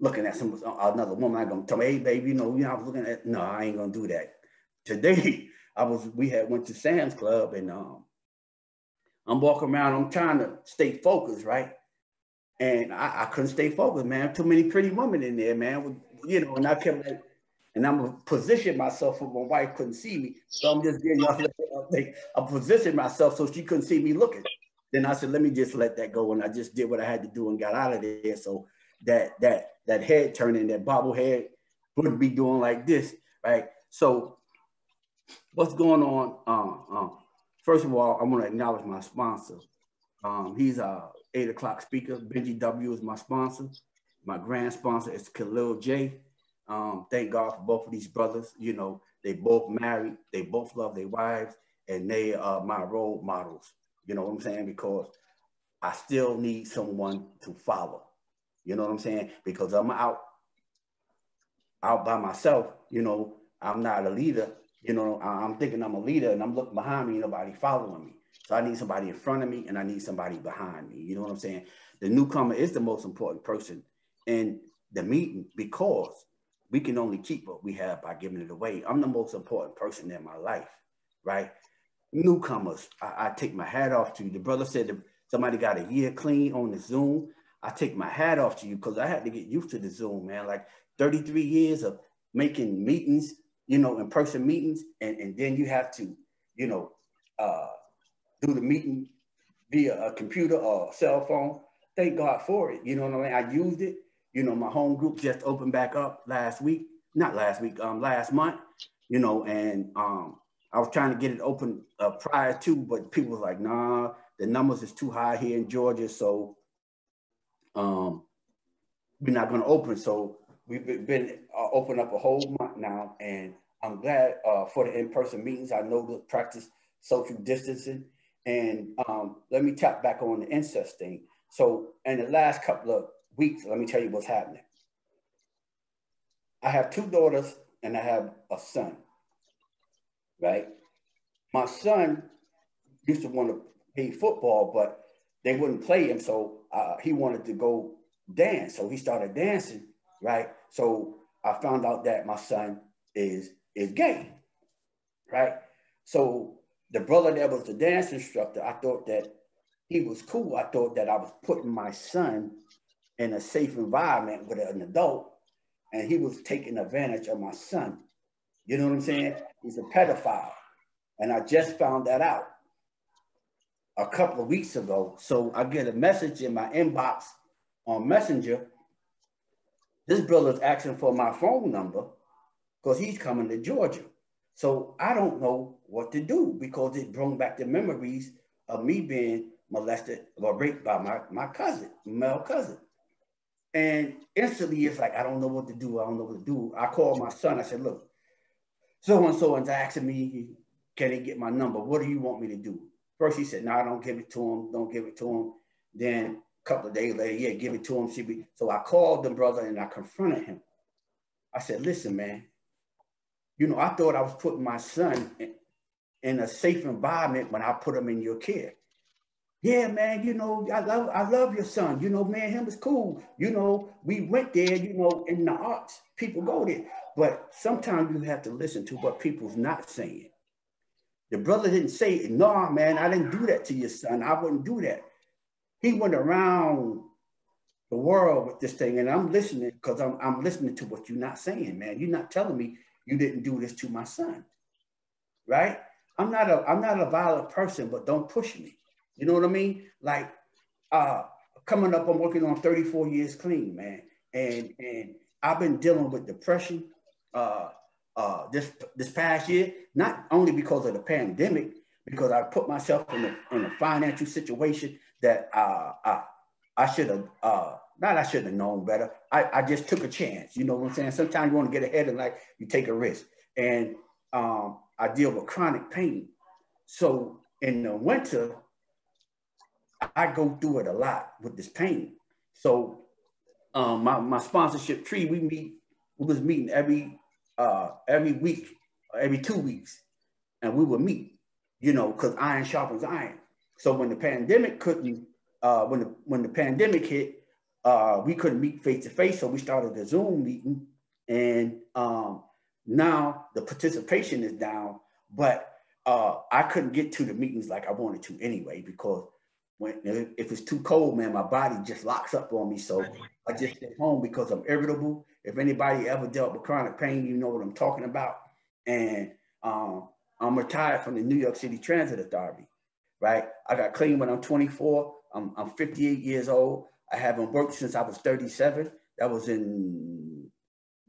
looking at another woman, I'm gonna tell me, hey baby, I was looking at, no, I ain't gonna do that. Today we went to Sam's Club, and I'm walking around, I'm trying to stay focused, right? And I couldn't stay focused, man. Too many pretty women in there, man. And I kept like, and I'm positioning myself so my wife couldn't see me. So I'm just getting y'all I'm positioning myself so she couldn't see me looking. Then I said, let me just let that go. And I just did what I had to do and got out of there. So that head turning, that bobblehead wouldn't be doing like this, right? So what's going on? First of all, I want to acknowledge my sponsor. He's a 8 o'clock speaker. Benji W is my sponsor. My grand sponsor is Khalil J. Thank God for both of these brothers. They both married. They both love their wives, and they are my role models. You know what I'm saying? Because I still need someone to follow. You know what I'm saying? Because I'm out by myself. I'm not a leader. I'm thinking I'm a leader, and I'm looking behind me, nobody following me. So I need somebody in front of me, and I need somebody behind me. You know what I'm saying? The newcomer is the most important person in the meeting, because we can only keep what we have by giving it away. I'm the most important person in my life, right? Newcomers, I take my hat off to you. The brother said that somebody got a year clean on the Zoom. I take my hat off to you, because I had to get used to the Zoom, man. Like 33 years of making meetings, in-person meetings, and then you have to, do the meeting via a computer or a cell phone. Thank God for it. You know what I mean? I used it. My home group just opened back up last month, and I was trying to get it open prior to, but people was like, nah, the numbers is too high here in Georgia, so we're not going to open. So we've been open up a whole month now, and I'm glad for the in-person meetings. I know to practice social distancing, and let me tap back on the incest thing. So in the last couple of weeks, let me tell you what's happening. I have 2 daughters and I have a son, right? My son used to want to play football, but they wouldn't play him, so he wanted to go dance. So he started dancing, right? So I found out that my son is gay, right? So the brother that was the dance instructor, I thought that he was cool. I thought that I was putting my son in a safe environment with an adult, and he was taking advantage of my son. You know what I'm saying? He's a pedophile. And I just found that out a couple of weeks ago. So I get a message in my inbox on Messenger. This brother's asking for my phone number, because he's coming to Georgia. So I don't know what to do because it brought back the memories of me being molested or raped by my cousin, male cousin. And instantly it's like, I don't know what to do. I don't know what to do. I called my son. I said, look, so-and-so is asking me, can he get my number? What do you want me to do? First he said, no, don't give it to him. Don't give it to him. Then a couple of days later, yeah, give it to him. So I called the brother and I confronted him. I said, listen, man, you know, I thought I was putting my son in a safe environment when I put him in your care. Yeah, man, you know, I love your son. You know, man, him is cool. You know, we went there, you know, in the arts, people go there. But sometimes you have to listen to what people's not saying. The brother didn't say, no, man, I didn't do that to your son. I wouldn't do that. He went around the world with this thing, and I'm listening because I'm listening to what you're not saying, man. You're not telling me you didn't do this to my son, right? I'm not a violent person, but don't push me. You know what I mean? Like, coming up, I'm working on 34 years clean, man. And I've been dealing with depression this past year, not only because of the pandemic, because I put myself in a financial situation that I should have, not I should have known better. I just took a chance. You know what I'm saying? Sometimes you want to get ahead and like you take a risk. And I deal with chronic pain. So in the winter, I go through it a lot with this pain. So my sponsorship tree, we was meeting every week, every 2 weeks, and we would meet, you know, because iron sharpens iron. So when the pandemic when the pandemic hit, we couldn't meet face to face, so we started a Zoom meeting, and now the participation is down, but I couldn't get to the meetings like I wanted to anyway, because if it's too cold, man, my body just locks up on me. So I just stay home because I'm irritable. If anybody ever dealt with chronic pain, you know what I'm talking about. And I'm retired from the New York City Transit Authority, right? I got clean when I'm 24. I'm 58 years old. I haven't worked since I was 37. That was in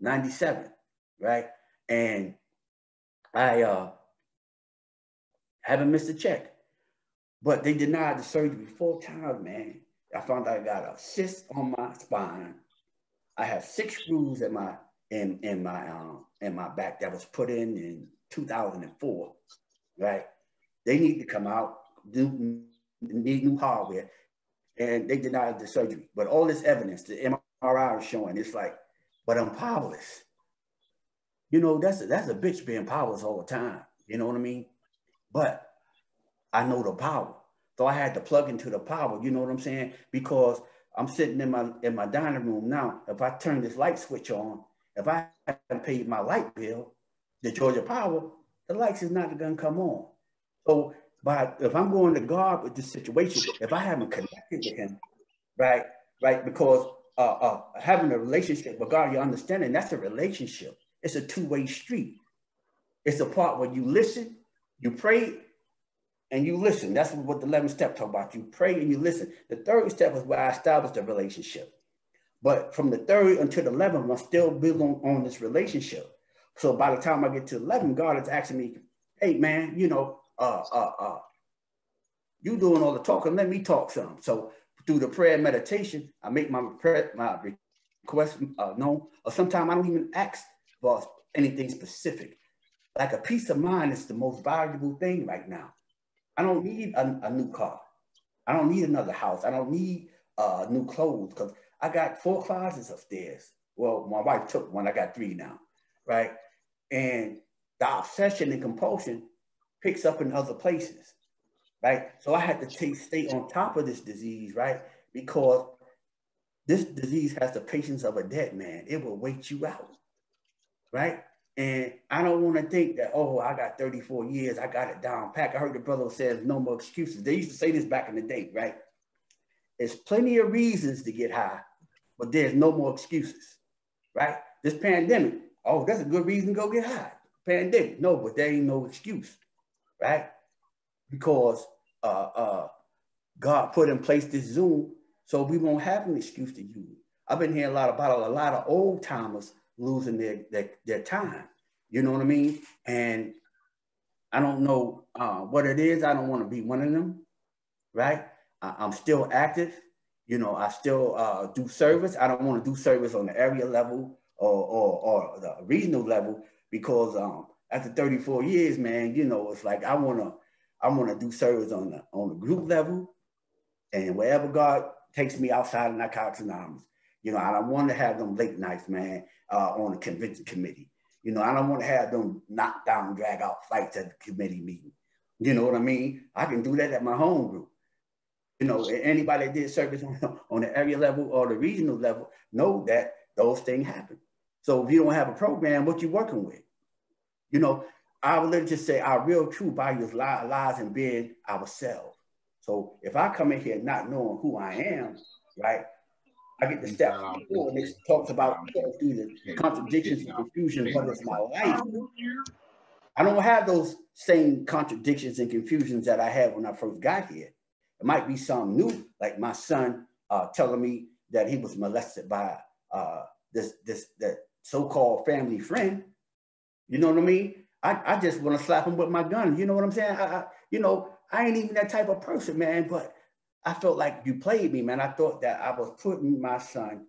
97, right? And I haven't missed a check. But they denied the surgery 4 times, man. I found out I got a cyst on my spine. I have 6 screws in my back that was put in 2004, right? They need to come out, need new hardware, and they denied the surgery. But all this evidence, the MRI is showing, it's like, but I'm powerless. You know, that's a bitch being powerless all the time. You know what I mean? But I know the power. So I had to plug into the power, you know what I'm saying? Because I'm sitting in my dining room now. If I turn this light switch on, if I haven't paid my light bill, the Georgia Power, the lights is not gonna come on. So if I'm going to God with this situation, if I haven't connected with him, right, because having a relationship with God, you understanding, that's a relationship. It's a two-way street. It's the part where you listen, you pray, and you listen. That's what the 11th step talk about. You pray and you listen. The 3rd step is where I established the relationship. But from the 3rd until the 11th, I'm still building on this relationship. So by the time I get to 11, God is asking me, hey, man, you know, you doing all the talking, let me talk some. So through the prayer and meditation, I make my request known. Or sometimes I don't even ask for anything specific. Like a peace of mind is the most valuable thing right now. I don't need a new car. I don't need another house. I don't need new clothes because I got 4 closets upstairs. Well, my wife took one. I got 3 now, right? And the obsession and compulsion picks up in other places, right? So I had to stay on top of this disease, right? Because this disease has the patience of a dead man. It will wait you out, right? And I don't want to think that, oh, I got 34 years, I got it down pat. I heard the brother say no more excuses. They used to say this back in the day, right? There's plenty of reasons to get high, but there's no more excuses, right? This pandemic, oh, that's a good reason to go get high. Pandemic, no, but there ain't no excuse, right? Because God put in place this Zoom so we won't have an excuse to use. I've been hearing about a lot of old timers losing their time You know what I mean? And I don't know what it is. I don't want to be one of them, right? I'm still active. You know, I still do service. I don't want to do service on the area level or the regional level because after 34 years, man, you know, it's like I want to do service on the group level, and wherever God takes me outside of Narcotics Anonymous. You know, I don't want to have them late nights, man, on the convention committee. You know, I don't want to have them knock down, drag out fights at the committee meeting. You know what I mean? I can do that at my home group. You know, anybody that did service on the area level or the regional level know that those things happen. So if you don't have a program, what you working with? You know, I would literally just say our real true value lies in being ourselves. So if I come in here not knowing who I am, right, I get the step forward and it talks about through the contradictions and confusion, what is my life. I don't have those same contradictions and confusions that I had when I first got here. It might be something new, like my son telling me that he was molested by this so-called family friend. You know what I mean? I just want to slap him with my gun. You know what I'm saying? You know, I ain't even that type of person, man, but I felt like you played me, man. I thought that I was putting my son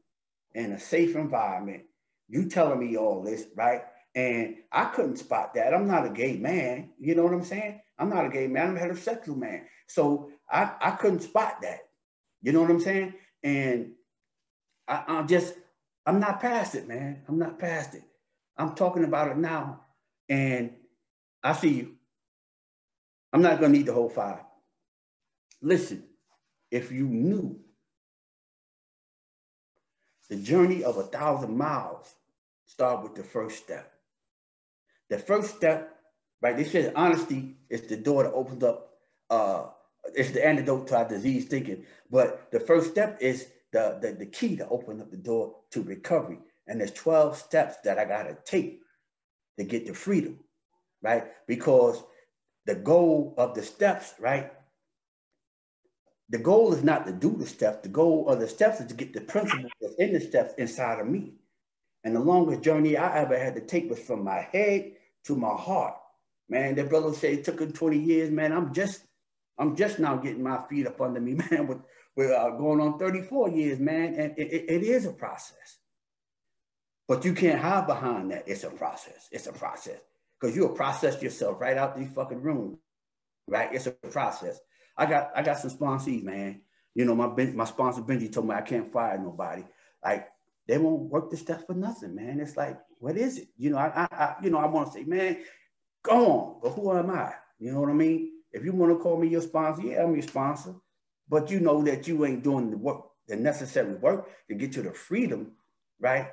in a safe environment. You telling me all this, right? And I couldn't spot that. I'm not a gay man. You know what I'm saying? I'm not a gay man. I'm a heterosexual man. So I couldn't spot that. You know what I'm saying? And I'm not past it, man. I'm not past it. I'm talking about it now. And I see you. I'm not going to need the whole 5. Listen, if you knew the journey of 1,000 miles start with the first step. The first step, right? They said honesty is the door that opens up, it's the antidote to our disease thinking. But the first step is the key to open up the door to recovery. And there's 12 steps that I got to take to get to freedom, right? Because the goal of the steps, right? The goal is not to do the steps. The goal of the steps is to get the principle that's in the steps inside of me. And the longest journey I ever had to take was from my head to my heart. Man, that brother said it took him 20 years, man. I'm just now getting my feet up under me, man, with going on 34 years, man. And it is a process. But you can't hide behind that. It's a process. It's a process. Because you'll process yourself right out these fucking rooms, right? It's a process. I got some sponsees, man. You know, my sponsor Benji told me I can't fire nobody. Like, they won't work the stuff for nothing, man. It's like, what is it? You know, I want to say, man, go on, but who am I? You know what I mean? If you want to call me your sponsor, yeah, I'm your sponsor. But you know that you ain't doing the work, the necessary work to get to the freedom, right?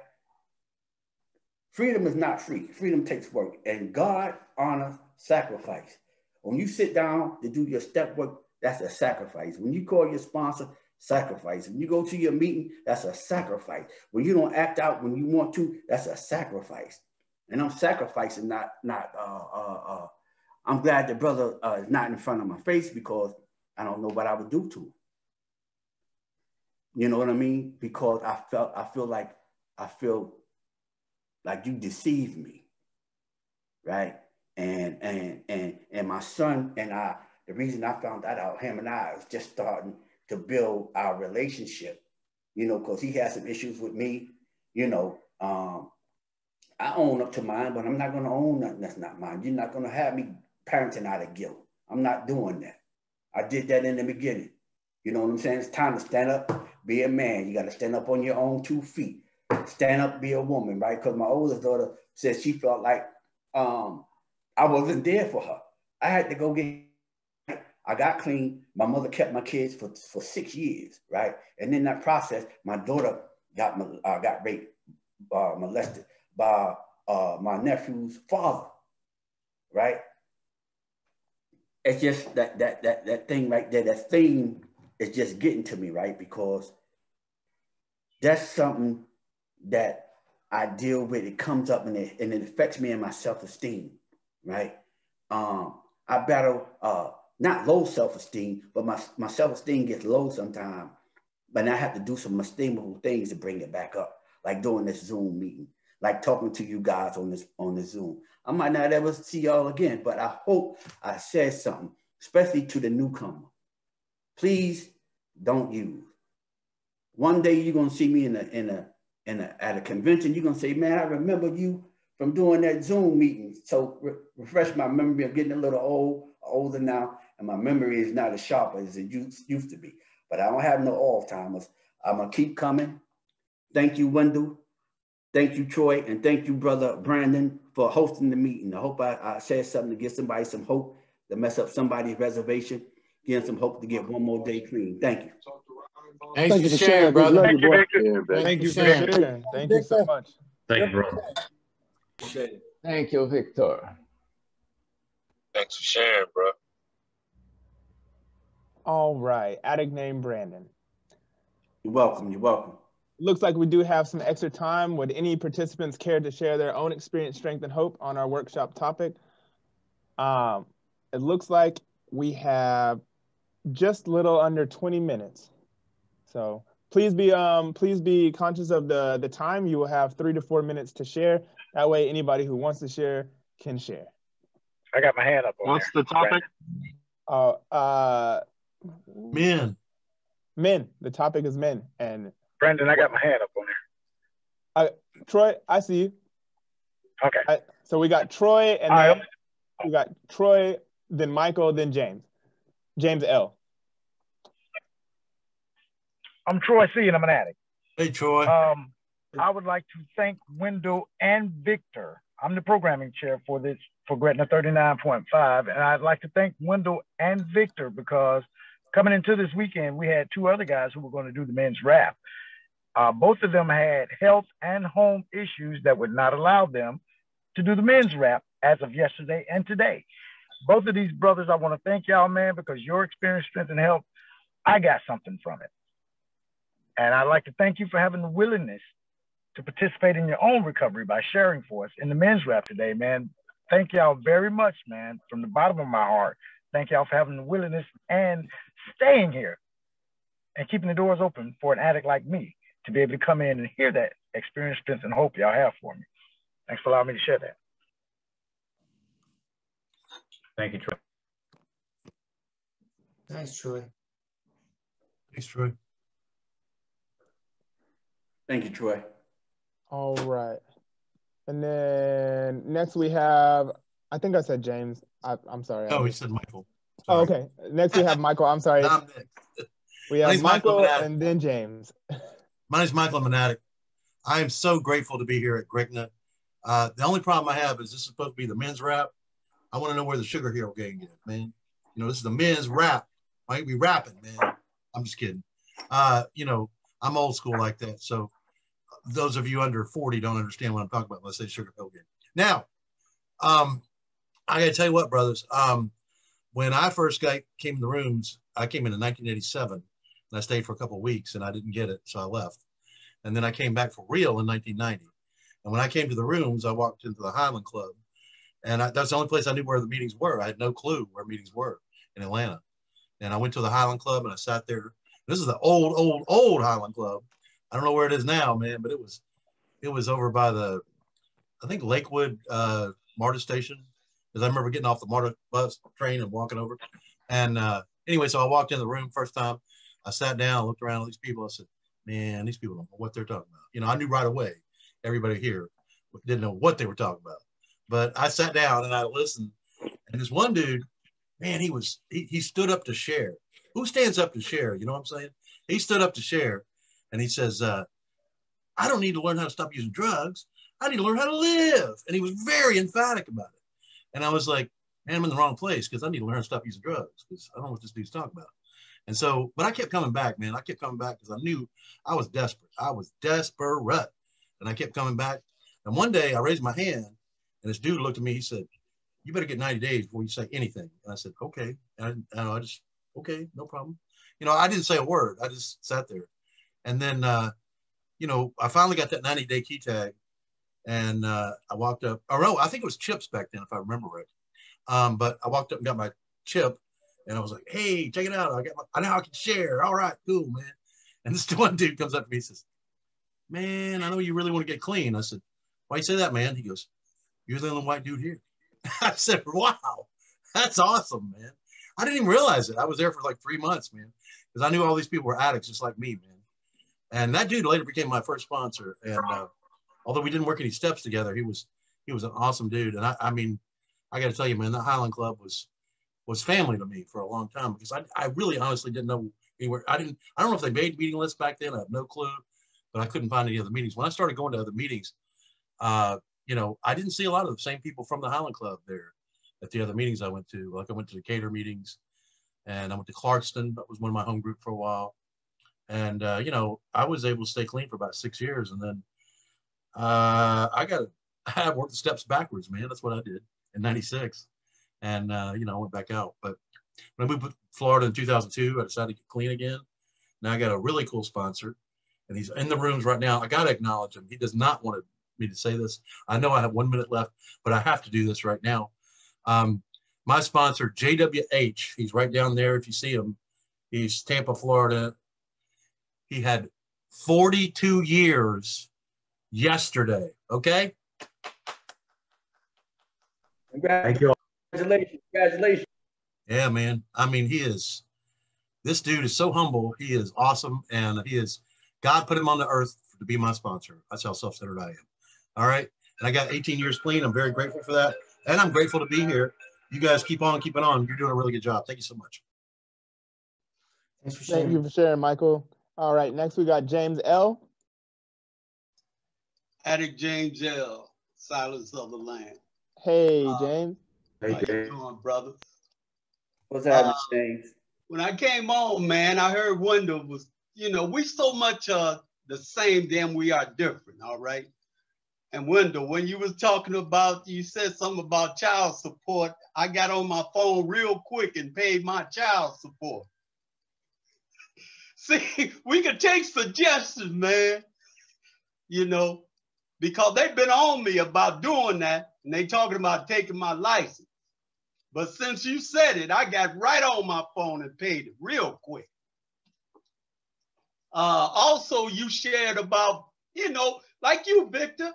Freedom is not free. Freedom takes work. And God honors sacrifice. When you sit down to do your step work, that's a sacrifice. When you call your sponsor, sacrifice. When you go to your meeting, that's a sacrifice. When you don't act out when you want to, that's a sacrifice. And I'm sacrificing, I'm glad the brother is not in front of my face because I don't know what I would do to him. You know what I mean? Because I feel like you deceived me, right? And my son and I, the reason I found that out, him and I was just starting to build our relationship, you know, because he has some issues with me, you know. I own up to mine, but I'm not going to own nothing that's not mine. You're not going to have me parenting out of guilt. I'm not doing that. I did that in the beginning. You know what I'm saying? It's time to stand up, be a man. You got to stand up on your own 2 feet. Stand up, be a woman, right? Because my oldest daughter said she felt like I wasn't there for her. I had to go get. I got clean. My mother kept my kids for 6 years, right? And in that process, my daughter got raped, molested by my nephew's father, right? It's just that thing right there. That thing is just getting to me, right? Because that's something that I deal with. It comes up and it affects me and my self-esteem, right? I battle not low self-esteem, but my self-esteem gets low sometimes. But I have to do some esteemable things to bring it back up, like doing this Zoom meeting, like talking to you guys on this Zoom. I might not ever see y'all again, but I hope I said something, especially to the newcomer. Please don't use. One day you're gonna see me at a convention. You're gonna say, man, I remember you from doing that Zoom meeting. So refresh my memory. I'm getting a little older now, and my memory is not as sharp as it used to be. But I don't have no Alzheimer's. I'm gonna keep coming. Thank you, Wendell. Thank you, Troy, and thank you, brother Brandon, for hosting the meeting. I hope I said something to give somebody some hope, to mess up somebody's reservation, give them some hope to get one more day clean. Thank you. Thanks for sharing, brother. Thank you, Victor. Thank you for sharing. Thank you so much. Thank you, bro. Thank you, Victor. Thanks for sharing, bro. All right, addict named Brandon. You're welcome. You're welcome. Looks like we do have some extra time. Would any participants care to share their own experience, strength, and hope on our workshop topic? It looks like we have just a little under 20 minutes. So please be conscious of the time. You will have 3 to 4 minutes to share. That way, anybody who wants to share can share. I got my hand up. What's the topic? Men. Men. The topic is men. And Brandon, I got my hand up on there. Troy, I see you. Okay. So we got Troy, and then we got Troy, then Michael, then James. James L. I'm Troy C, and I'm an addict. Hey, Troy. I would like to thank Wendell and Victor. I'm the programming chair for GRCNA 39.5, and I'd like to thank Wendell and Victor because coming into this weekend, we had 2 other guys who were going to do the men's rap. Both of them had health and home issues that would not allow them to do the men's rap as of yesterday and today. Both of these brothers, I want to thank y'all, man, because your experience, strength, and help, I got something from it. And I'd like to thank you for having the willingness to participate in your own recovery by sharing for us in the men's rap today, man. Thank y'all very much, man, from the bottom of my heart. Thank y'all for having the willingness and staying here and keeping the doors open for an addict like me to be able to come in and hear that experience, strength, and hope y'all have for me. Thanks for allowing me to share that. Thank you, Troy. Thanks, Troy. Thanks, Troy. Thank you, Troy. All right. And then next we have, I think I said James. I'm sorry. Oh, he said Michael. Sorry. Oh, okay. Next we have Michael. I'm sorry. We have Michael and then James. My name's Michael. I'm an addict. I am so grateful to be here at GRCNA. The only problem I have is this is supposed to be the men's rap. I want to know where the Sugar Hero gang is, man. You know, this is the men's rap. I ain't be rapping, man. I'm just kidding. You know, I'm old school like that. So those of you under 40 don't understand what I'm talking about when I say Sugar Hero gang. Now, I got to tell you what, brothers. When I first came in the rooms, I came in 1987, and I stayed for a couple of weeks, and I didn't get it, so I left. And then I came back for real in 1990. And when I came to the rooms, I walked into the Highland Club, and that's the only place I knew where the meetings were. I had no clue where meetings were in Atlanta. And I went to the Highland Club, and I sat there. This is the old Highland Club. I don't know where it is now, man, but it was over by the, I think, Lakewood MARTA station. Because I remember getting off the MARTA bus train and walking over. And anyway, so I walked in the room first time. I sat down, looked around at these people. I said, man, these people don't know what they're talking about. You know, I knew right away, everybody here didn't know what they were talking about. But I sat down and I listened. And this one dude, man, he stood up to share. Who stands up to share? You know what I'm saying? He stood up to share. And he says, I don't need to learn how to stop using drugs. I need to learn how to live. And he was very emphatic about it. And I was like, man, I'm in the wrong place because I need to learn how to stop using drugs because I don't know what this dude's talking about. And so, but I kept coming back, man. I kept coming back because I knew I was desperate. I was desperate. And I kept coming back. And one day I raised my hand and this dude looked at me. He said, you better get 90 days before you say anything. And I said, okay. And I just, okay, no problem. You know, I didn't say a word. I just sat there. And then, you know, I finally got that 90-day key tag. And I walked up, or no, I think it was chips back then, if I remember right. But I walked up and got my chip, and I was like, "Hey, check it out! I know I can share. All right, cool, man." And this one dude comes up to me and says, "Man, I know you really want to get clean." I said, "Why you say that, man?" He goes, you're the only white dude here. I said, wow, that's awesome, man. I didn't even realize it. I was there for like 3 months, man, because I knew all these people were addicts just like me, man. And that dude later became my first sponsor. And although we didn't work any steps together, he was an awesome dude. And I mean, I got to tell you, man, the Highland Club was family to me for a long time, because I really honestly didn't know anywhere. I don't know if they made meeting lists back then. I have no clue, but I couldn't find any other meetings. When I started going to other meetings, you know, I didn't see a lot of the same people from the Highland Club there at the other meetings I went to. Like I went to the Decatur meetings, and I went to Clarkston. That was one of my home group for a while. And, you know, I was able to stay clean for about 6 years. And then I worked the steps backwards, man. That's what I did in 96. And, you know, I went back out. But when I moved to Florida in 2002, I decided to get clean again. Now I got a really cool sponsor, and he's in the rooms right now. I got to acknowledge him. He does not want me to say this. I know I have 1 minute left, but I have to do this right now. My sponsor, JWH, he's right down there. If you see him, he's Tampa, Florida. He had 42 years yesterday. Okay. Thank you. Congratulations. Congratulations. Yeah, man. I mean, this dude is so humble. He is awesome. And God put him on the earth to be my sponsor. That's how self-centered I am. All right. And I got 18 years clean. I'm very grateful for that. And I'm grateful to be here. You guys keep on keeping on. You're doing a really good job. Thank you so much. Thanks for sharing. Thank you for sharing, Michael. All right, next we got James L. Addict James L. Silence of the Lamb. Hey, James. How you doing, brother? What's happening, James? When I came on, man, I heard Wendell was, you know, we so much the same, then we are different, all right? And Wendell, when you was talking about, you said something about child support, I got on my phone real quick and paid my child support. See, we could take suggestions, man, you know, because they've been on me about doing that, and they talking about taking my license. But since you said it, I got right on my phone and paid it real quick. Also, you shared about, you know, like you, Victor,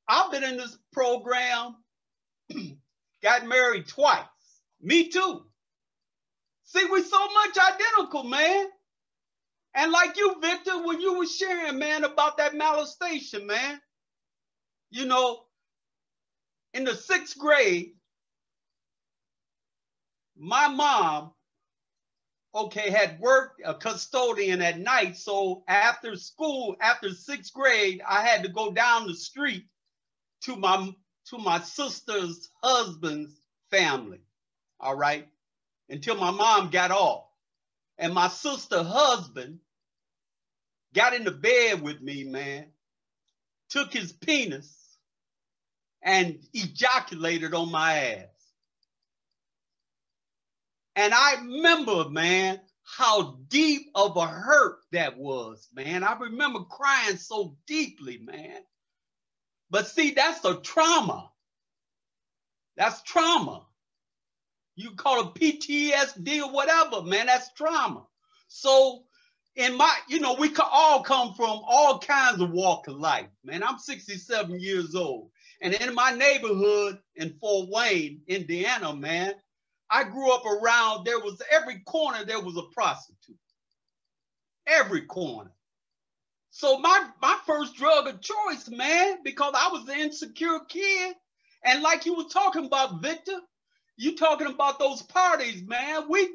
I've been in this program, got married twice. Me too. See, we're so much identical, man. And like you, Victor, when you were sharing, man, about that molestation, man, you know, in the 6th grade, my mom, okay, had worked a custodian at night. So after school, after 6th grade, I had to go down the street to my sister's husband's family, all right, until my mom got off. And my sister's husband got in the bed with me, man, took his penis and ejaculated on my ass. And I remember, man, how deep of a hurt that was, man. I remember crying so deeply, man. But see, that's a trauma. That's trauma. You call it PTSD or whatever, man, that's trauma. So in my, you know, we could all come from all kinds of walk of life, man. I'm 67 years old. And in my neighborhood in Fort Wayne, Indiana, man, I grew up around, there was every corner, there was a prostitute. Every corner. So my first drug of choice, man, because I was an insecure kid. And like you were talking about, Victor, you talking about those parties, man. We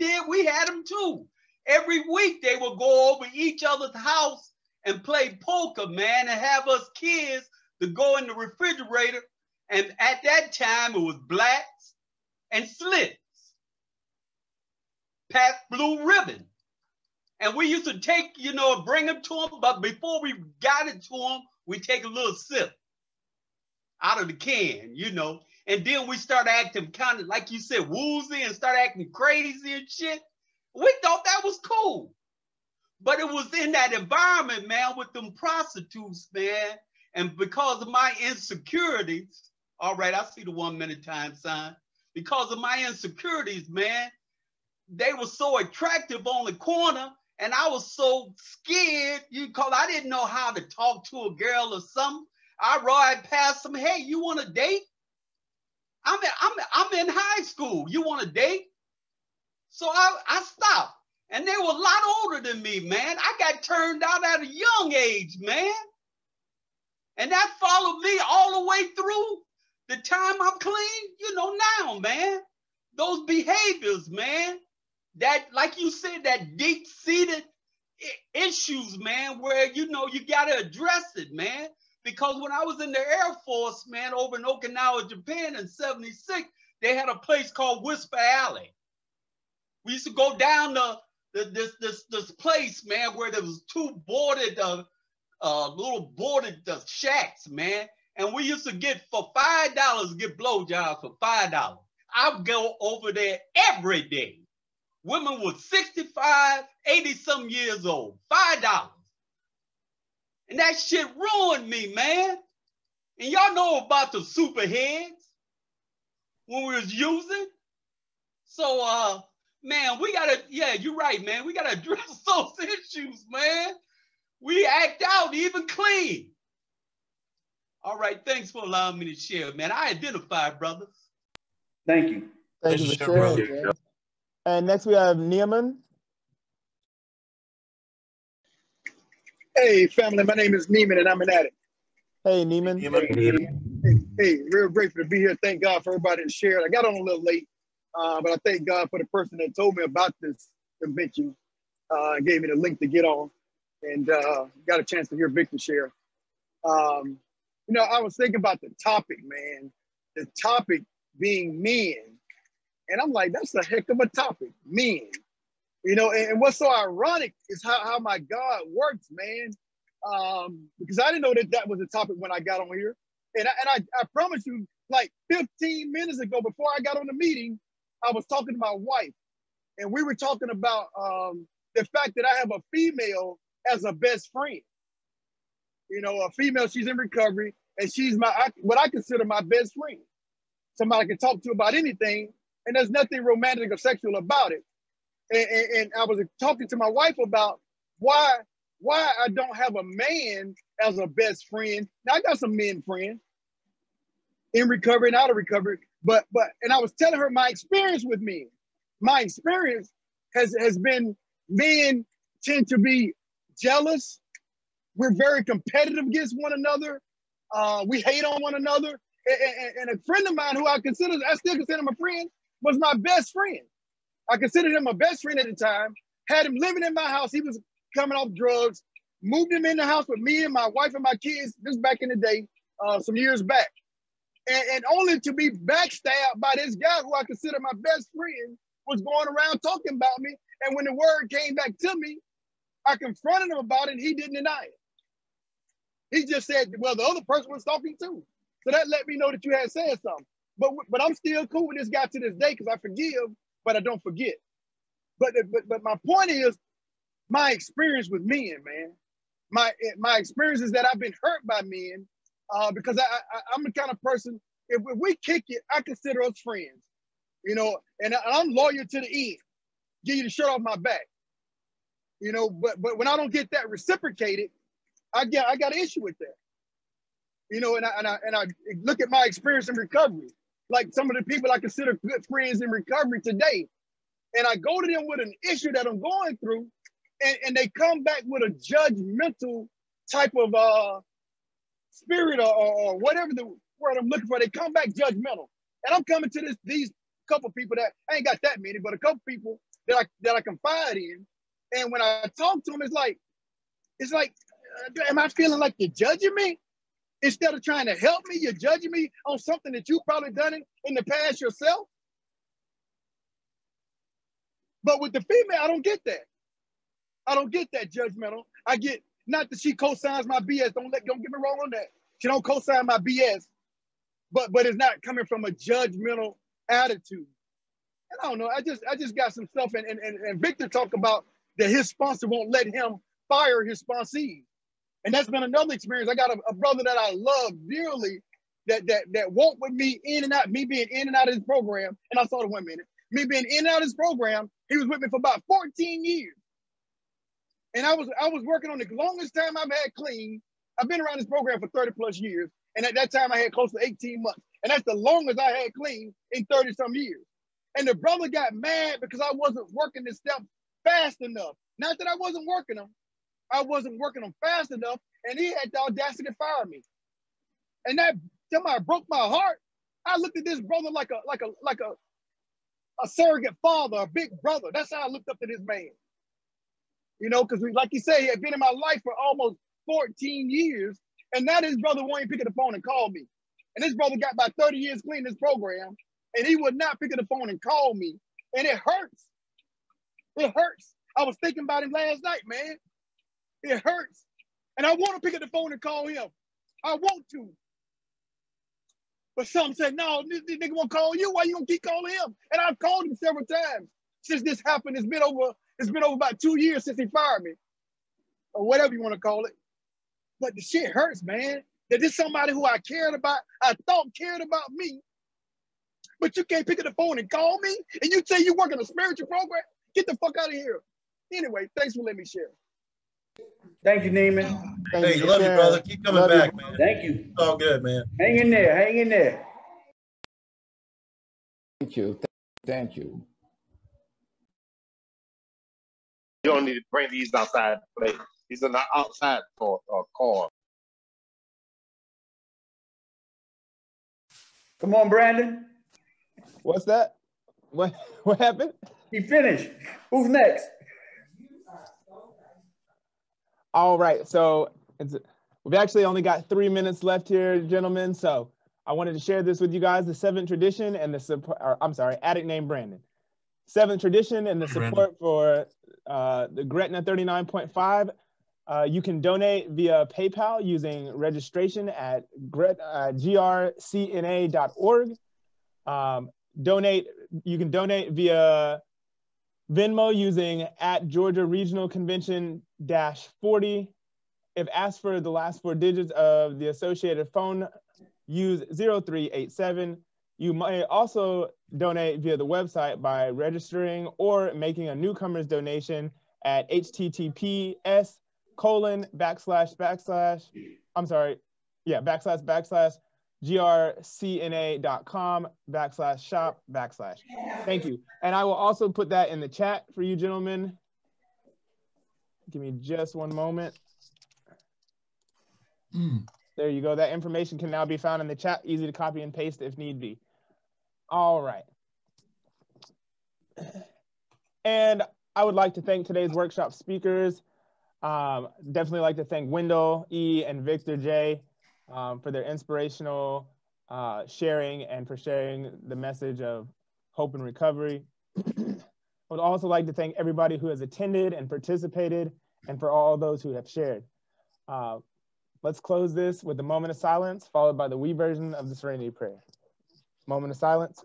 had them too. Every week they would go over each other's house and play poker, man, and have us kids to go in the refrigerator. And at that time, it was blacks and slits. Pat blue ribbon. And we used to take, you know, bring them to them, but before we got it to them, we take a little sip out of the can, you know, and then we start acting kind of, like you said, woozy and start acting crazy and shit. We thought that was cool. But it was in that environment, man, with them prostitutes, man, and because of my insecurities, all right, I see the 1 minute time sign. Because of my insecurities, man, they were so attractive on the corner, and I was so scared, I didn't know how to talk to a girl or something. I ride past them. Hey, you want a date? I'm in high school. You want a date? So I stopped. And they were a lot older than me, man. I got turned out at a young age, man. And that followed me all the way through the time I'm clean, you know, now, man. Those behaviors, man, that, like you said, that deep-seated issues, man, where, you know, you got to address it, man. Because when I was in the Air Force, man, over in Okinawa, Japan in '76, they had a place called Whisper Alley. We used to go down this place, man, where there was two boarded, little boarded shacks, man. And we used to get, for $5, get blowjobs for $5. I would go over there every day. Women were 65, 80-some years old, $5. And that shit ruined me, man. And y'all know about the superheads when we was using. So, man, we gotta, yeah, you're right, man. We gotta address those issues, man. We act out even clean. All right, thanks for allowing me to share, man. I identify, brothers. Thank you. Thank you for sharing. And next we have Neiman. Hey, family, my name is Neiman and I'm an addict. Hey, Neiman. Hey, real grateful to be here. Thank God for everybody that shared. I got on a little late, but I thank God for the person that told me about this convention, gave me the link to get on, and got a chance to hear Victor share. You know, I was thinking about the topic, man, the topic being men. And I'm like, that's a heck of a topic, men. You know, and what's so ironic is how my God works, man. Because I didn't know that was a topic when I got on here. And I promise you, like 15 minutes ago, before I got on the meeting, I was talking to my wife. And we were talking about the fact that I have a female as a best friend. You know, a female, she's in recovery, and she's what I consider my best friend. Somebody I can talk to about anything, and there's nothing romantic or sexual about it. And I was talking to my wife about why I don't have a man as a best friend. Now I got some men friends in recovery and out of recovery, but and I was telling her my experience with men. My experience has been men tend to be jealous. We're very competitive against one another. We hate on one another. And a friend of mine who I still consider him a friend, was my best friend. I considered him my best friend at the time, had him living in my house. He was coming off drugs, moved him in the house with me and my wife and my kids, this back in the day, some years back. And only to be backstabbed by this guy who I consider my best friend was going around talking about me. And when the word came back to me, I confronted him about it and he didn't deny it. He just said, well, the other person was talking too. So that let me know that you had said something. But I'm still cool with this guy to this day because I forgive, but I don't forget. But my point is, my experience with men, man. My experience is that I've been hurt by men because I'm the kind of person, if we kick it, I consider us friends. You know, and I'm loyal to the end. Give you the shirt off my back. You know, but when I don't get that reciprocated, I got an issue with that. You know, and I look at my experience in recovery, like some of the people I consider good friends in recovery today, and I go to them with an issue that I'm going through, and they come back with a judgmental type of spirit or whatever the word I'm looking for. They come back judgmental, and I'm coming to these couple people that I ain't got that many, but a couple people that I confide in, and when I talk to them, it's like, am I feeling like you're judging me? Instead of trying to help me, you're judging me on something that you've probably done in the past yourself. But with the female, I don't get that. I don't get that judgmental. I get, not that she co-signs my BS. Don't get me wrong on that. She don't co-sign my BS, but it's not coming from a judgmental attitude. And I don't know. I just got some stuff. And Victor talked about that his sponsor won't let him fire his sponsees. And that's been another experience. I got a brother that I love dearly that walked with me in and out, me being in and out of his program. And I saw it 1 minute. Me being in and out of his program, he was with me for about 14 years. And I was working on the longest time I've had clean. I've been around this program for 30 plus years. And at that time I had close to 18 months. And that's the longest I had clean in 30 some years. And the brother got mad because I wasn't working this stuff fast enough. Not that I wasn't working them. I wasn't working them fast enough. And he had the audacity to fire me. And that somehow broke my heart. I looked at this brother like a surrogate father, a big brother. That's how I looked up to this man. You know, because like you say, he had been in my life for almost 14 years. And now this brother won't even pick up the phone and call me. And this brother got about 30 years clean this program. And he would not pick up the phone and call me. And it hurts. It hurts. I was thinking about him last night, man. It hurts. And I want to pick up the phone and call him. I want to. But some said, no, this nigga won't call you. Why you gonna keep calling him? And I've called him several times since this happened. It's been over about 2 years since he fired me. Or whatever you want to call it. But the shit hurts, man. That this somebody who I cared about, I thought cared about me. But you can't pick up the phone and call me? And you say you work in a spiritual program? Get the fuck out of here. Anyway, thanks for letting me share. Thank you, Neiman. Hey, love you, brother. Keep coming back, man. Thank you. It's all good, man. Hang in there. Hang in there. Thank you. Thank you. You don't need to bring these outside to play. These are not outside for call. Come on, Brandon. What's that? What happened? He finished. Who's next? All right, so we've actually only got 3 minutes left here, gentlemen. So I wanted to share this with you guys, the 7th tradition and addict named Brandon. 7th tradition and the support for the Gretna 39.5. You can donate via PayPal using registration at GRCNA.org. You can donate via Venmo using at Georgia Regional Convention -40. If asked for the last 4 digits of the associated phone, use 0387. You might also donate via the website by registering or making a newcomer's donation at https://GRCNA.com/shop/. Thank you. And I will also put that in the chat for you gentlemen. Give me just one moment. There you go. That information can now be found in the chat. Easy to copy and paste if need be. All right. And I would like to thank today's workshop speakers. Definitely like to thank Wendell E. and Victor J. For their inspirational sharing and for sharing the message of hope and recovery. I would also like to thank everybody who has attended and participated and for all those who have shared. Let's close this with a moment of silence followed by the we version of the Serenity Prayer. Moment of silence.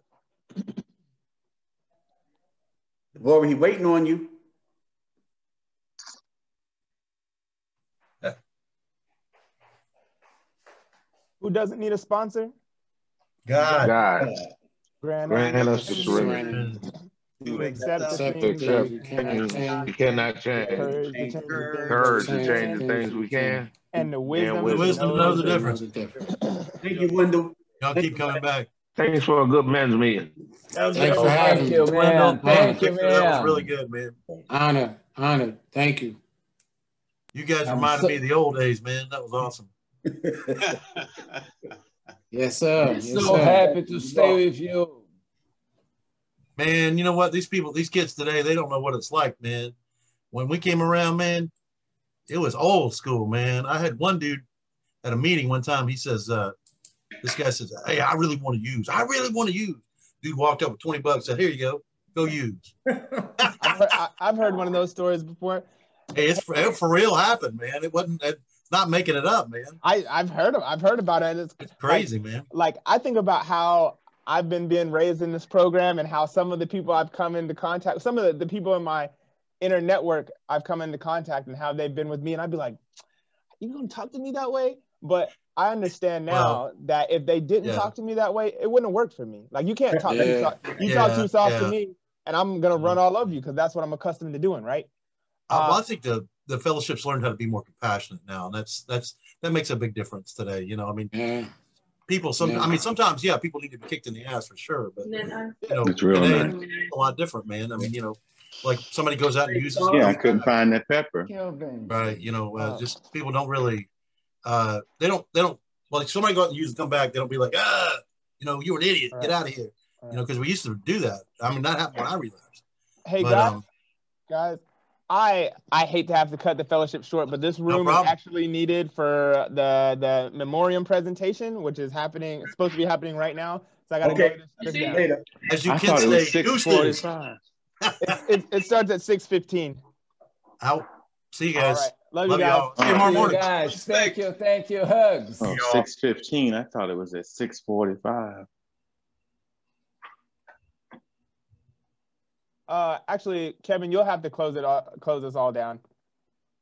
Glory, he waiting on you. Who doesn't need a sponsor? God. Grant us the serenity to accept the things we cannot change. Courage to change the things we can. And the wisdom to know the difference. Thank you, Wendell. Y'all keep coming back. Thanks for a good men's meeting. Thanks for having me. Man. Thank you, man. That was really good, man. Honor. Thank you. You guys reminded me of the old days, man. That was awesome. Yes, sir. I'm so happy to stay with you. Man, you know what? These kids today, they don't know what it's like, man. When we came around, man, it was old school, man. I had one dude at a meeting one time. He says, this guy says, hey, I really want to use. Dude walked up with $20, said, here you go use. I've heard one of those stories before. Hey, it for real happened, man. It's not making it up, man. I've heard about it. It's crazy, man. Like I think about how I've been being raised in this program and how some of the people I've come into contact, some of the people in my inner network I've come into contact and how they've been with me. And I'd be like, you gonna talk to me that way? But I understand now that if they didn't talk to me that way, it wouldn't have worked for me. Like you can't talk, you talk too soft to me and I'm gonna run all over you because that's what I'm accustomed to doing, right? Well, I think the the fellowships learned how to be more compassionate now, and that makes a big difference today. You know, I mean, people. I mean, sometimes, yeah, people need to be kicked in the ass for sure, but you know, it's real today nice. it's a lot different, man. I mean, you know, like somebody goes out and uses. Yeah, I couldn't find that pepper. Right. You know, just people don't really. They don't. Well, if somebody go out and use and come back, they don't be like, you know, you're an idiot. Get out of here. You know, because we used to do that. I mean, that happened when I relapsed. Hey, but, guys, I hate to have to cut the fellowship short, but this room is actually needed for the memoriam presentation, which is happening. It's supposed to be happening right now. So I got to go ahead and shut this down. Later. As you I can thought it was say, 6:45. It starts at 6:15. Out. See you guys. All right. Love you guys. See you tomorrow morning. Guys, thank you. Hugs. Oh, 6:15. I thought it was at 6:45. Actually, Kevin, you'll have to close us all down.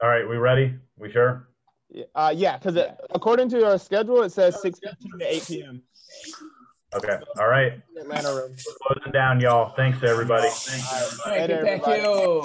All right, we ready? We sure? Yeah, because according to our schedule, it says 6:15 to 8 p.m. Okay. All right. Atlanta room. We're closing down, y'all. Thanks, everybody. Thank you.